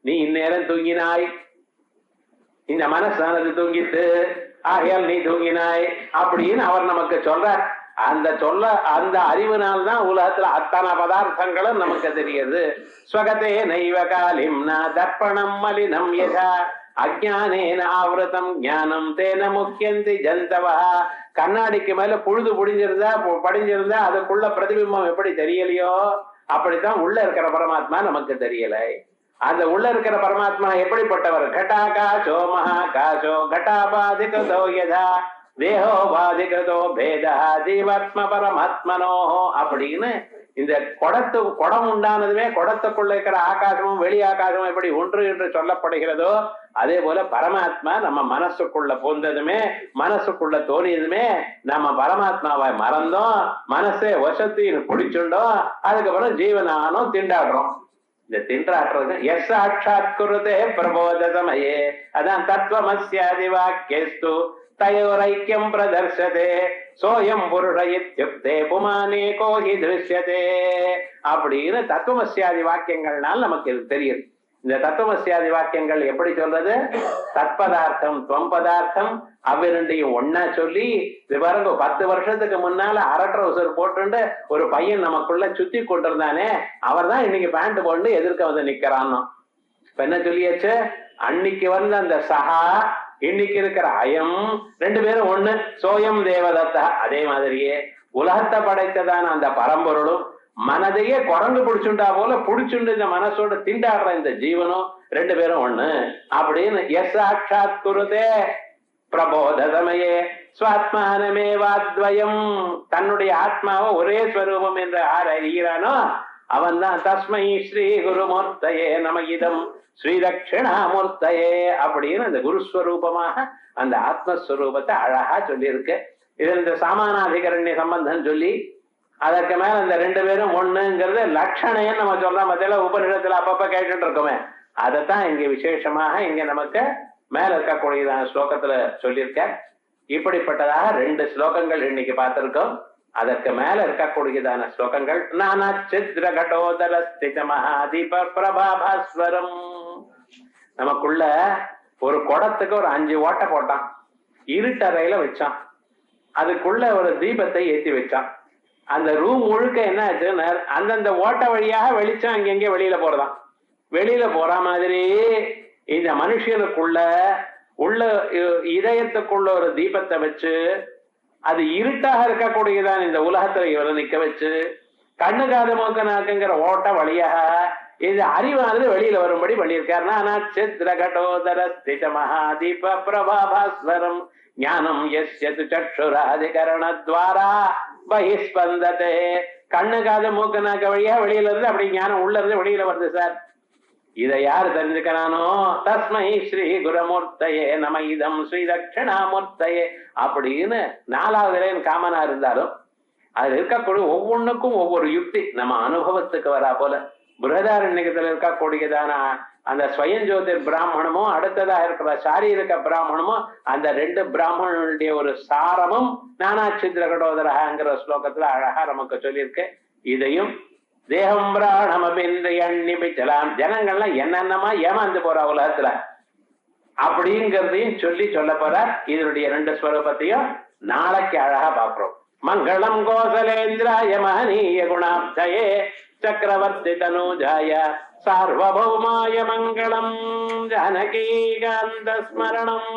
நீ இந்நேரம் தூங்கினாய், இந்த மனசானது தூங்கிட்டு, ஆகையால் நீ தூங்கினாய் அப்படின்னு அவர் நமக்கு சொல்றார். அந்த அறிவினால்தான் உலகத்துல அத்தனை பதார்த்தங்களும் நமக்கு தெரியுது. ஸ்வகதே நைவ காலிம்னா தர்ப்பணம் மலினம் யதா அஜ்ஞானேன ஆவருதம் ஞானம் தேன முக்கியந்தி ஜந்தவா. கண்ணாடிக்கு மேல புழுது படிஞ்சிருந்தா அதுக்குள்ள பிரதிபிம்பம் எப்படி தெரியலையோ அப்படித்தான் உள்ள இருக்கிற பரமாத்மா நமக்கு தெரியல. அந்த உள்ள இருக்கிற பரமாத்மா எப்படிப்பட்டவர்? கட்டாகாசோ மகாகாசோ கட்டாபாதிகதோ யதா தேகோ பாதிகதோ பேதா ஜீவாத்ம பரமாத்மனோ அப்படின்னு இந்த குடம் உண்டானதுமே குடத்துக்குள்ள இருக்கிற ஆகாசமும் வெளி ஆகாசமும் எப்படி ஒன்று என்று சொல்லப்படுகிறதோ அதே போல பரமாத்மா நம்ம மனசுக்குள்ள போந்ததுமே, மனசுக்குள்ள தோணியதுமே நம்ம பரமாத்மாவை மறந்தோம், மனசே வசத்தின்னு பிடிச்சுண்டோம். அதுக்கப்புறம் ஜீவனானும் திண்டாடுறோம். இந்த திண்டாடுறது எஸ் சாட்சாத் குருதே பிரபோத சமயே, அதான் தத்துவமஸ்யாதி வாக்கியஸ்து தயோரைக்கியம் பிரதர்சதே சோயம் புருஷ இத்யுக்தே புமானே கோஹி திருஷ்யதே அப்படின்னு தத்துவமஸ்யாதி வாக்கியங்கள்னால் நமக்கு தெரியுது. இந்த தத்துவமஸ்யாதி வாக்கியங்கள் எப்படி சொல்றது? தற்பதார்த்தம் துவம் பதார்த்தம் அவ்விரண்டையும் ஒன்னா சொல்லி, இது பாருங்க 10 வருஷத்துக்கு முன்னால அரட்ரவுசர் போட்டு ஒரு பையன் நமக்குள்ள சுத்தி கொண்டிருந்தானே, அவர் தான் இன்னைக்கு பேண்ட் போட்டு எதிர்க்க வந்து நிக்கிறான். இப்ப என்ன சொல்லியாச்சு? அன்னைக்கு வந்து அந்த சஹா, இன்னைக்கு இருக்கிற அயம், 2 பேரும் ஒண்ணு. சோயம் தேவதத்தா. அதே மாதிரியே உலகத்தை படைத்ததான அந்த பரம்பொருளும் மனதையே குரங்கு பிடிச்சுண்டா போல பிடிச்சுண்டு இந்த மனசோட திண்டாடுற இந்த ஜீவனும் 2 பேரும் ஒண்ணு அப்படின்னு எஸ் சாட்சாத் குருதே பிரபோத சமயே ஸ்வாத்மானமேவாத்வயம். தன்னுடைய ஆத்மாவை ஒரே ஸ்வரூபம் என்று யார் அறிகிறானோ அவன் தான் தஸ்மை ஸ்ரீ குருமூர்த்தயே நமகிதம் ஸ்ரீ தட்சிணாமூர்த்தயே அப்படின்னு அந்த குருஸ்வரூபமாக அந்த ஆத்மஸ்வரூபத்தை அழகா சொல்லி இருக்கு. இது இந்த சாமானாதிகரண்ய சம்பந்தம் சொல்லி அதற்கு மேல இந்த 2 பேரும் ஒண்ணுங்கிறது லட்சணைன்னு நம்ம சொல்றோம். மத்தியில உபநிஷத்துல அப்பப்ப கேட்டுட்டு இருக்கோமே, அதைத்தான் இங்க விசேஷமாக இங்க நமக்கு மேல இருக்கக்கூடியதான ஸ்லோகத்துல சொல்லியிருக்க. இப்படிப்பட்டதாக 2 ஸ்லோகங்கள் இன்னைக்கு பார்த்திருக்கோம். அதற்கு மேல இருக்கக்கூடியதான ஸ்லோகங்கள் நானா சித்ர கடோதர ஸ்தித மகாதீப பிரபாபாஸ்வரம். நமக்குள்ள ஒரு குடத்துக்கு ஒரு 5 ஓட்டை போட்டான், இருட்டறையில வச்சான், அதுக்குள்ள ஒரு தீபத்தை ஏற்றி வச்சான். அந்த ரூம் முழுக்க என்ன ஆச்சுன்னா அந்தந்த ஓட்ட வழியாக வெளிச்சம் அங்கெங்கே வெளியில போறதான். வெளியில போற மாதிரி இந்த மனுஷனுக்குள்ள உள்ள இதயத்துக்குள்ள ஒரு தீபத்தை வச்சு அது இருட்டாக இருக்கக்கூடியதான் இந்த உலகத்துல இவரை நிக்க வச்சு கண்ணு காது மூக்க நாக்குங்கிற ஓட்ட வழியாக இந்த அறிவானது வெளியில வரும்படி பண்ணியிருக்காரு. நானா சித்ர கடோதர ஸ்தித மகாதீப பிரபாபாஸ்வரம் ஞானம் எஸ்யது சக்ஷுராதிகரணத்வாரா பகிஸ்பந்ததே. கண்ணு காது மூக்கு நாக்க வழியா வெளியில இருந்து அப்படி ஞானம் உள்ள இருந்து வெளியில வருது சார். இதை யாரு தெரிஞ்சுக்கிறானோ தஸ்மை ஸ்ரீ குருமூர்த்தயே நம இதம் ஸ்ரீ தட்சிணாமூர்த்தயே அப்படின்னு 4வது லைன் காமனா இருந்தாலும் அதுல இருக்கக்கூடிய ஒவ்வொன்றுக்கும் ஒவ்வொரு யுக்தி நம்ம அனுபவத்துக்கு வரா போல. பிருஹதாரண்யத்துல இருக்கக்கூடியதான அந்த ஸ்வயஞ்சோதிர் பிராமணமும் அடுத்ததாக இருக்கிற சாரீரக பிராமணமும் அந்த ரெண்டு பிராமணனுடைய ஒரு சாரமும் நானாச்சித்திர கடோதரங்கிற ஸ்லோகத்துல அழகா நமக்கு சொல்லியிருக்கு. இதையும் தேகம் பிராணமின்று எண்ணி பிச்சலாம், ஜனங்கள்லாம் என்னென்னமா ஏமாந்து போற உலகத்துல அப்படிங்கிறதையும் சொல்ல போறார். இதனுடைய ரெண்டு ஸ்வரூபத்தையும் நாளைக்கு அழகா பாக்குறோம். மங்களம் கோசலேந்திராய மகனீய குணாப்தயே சக்கரவர்த்தி தனூஜாய சார்வபௌமாய மங்களம் ஜானகீகாந்த ஸ்மரணம்.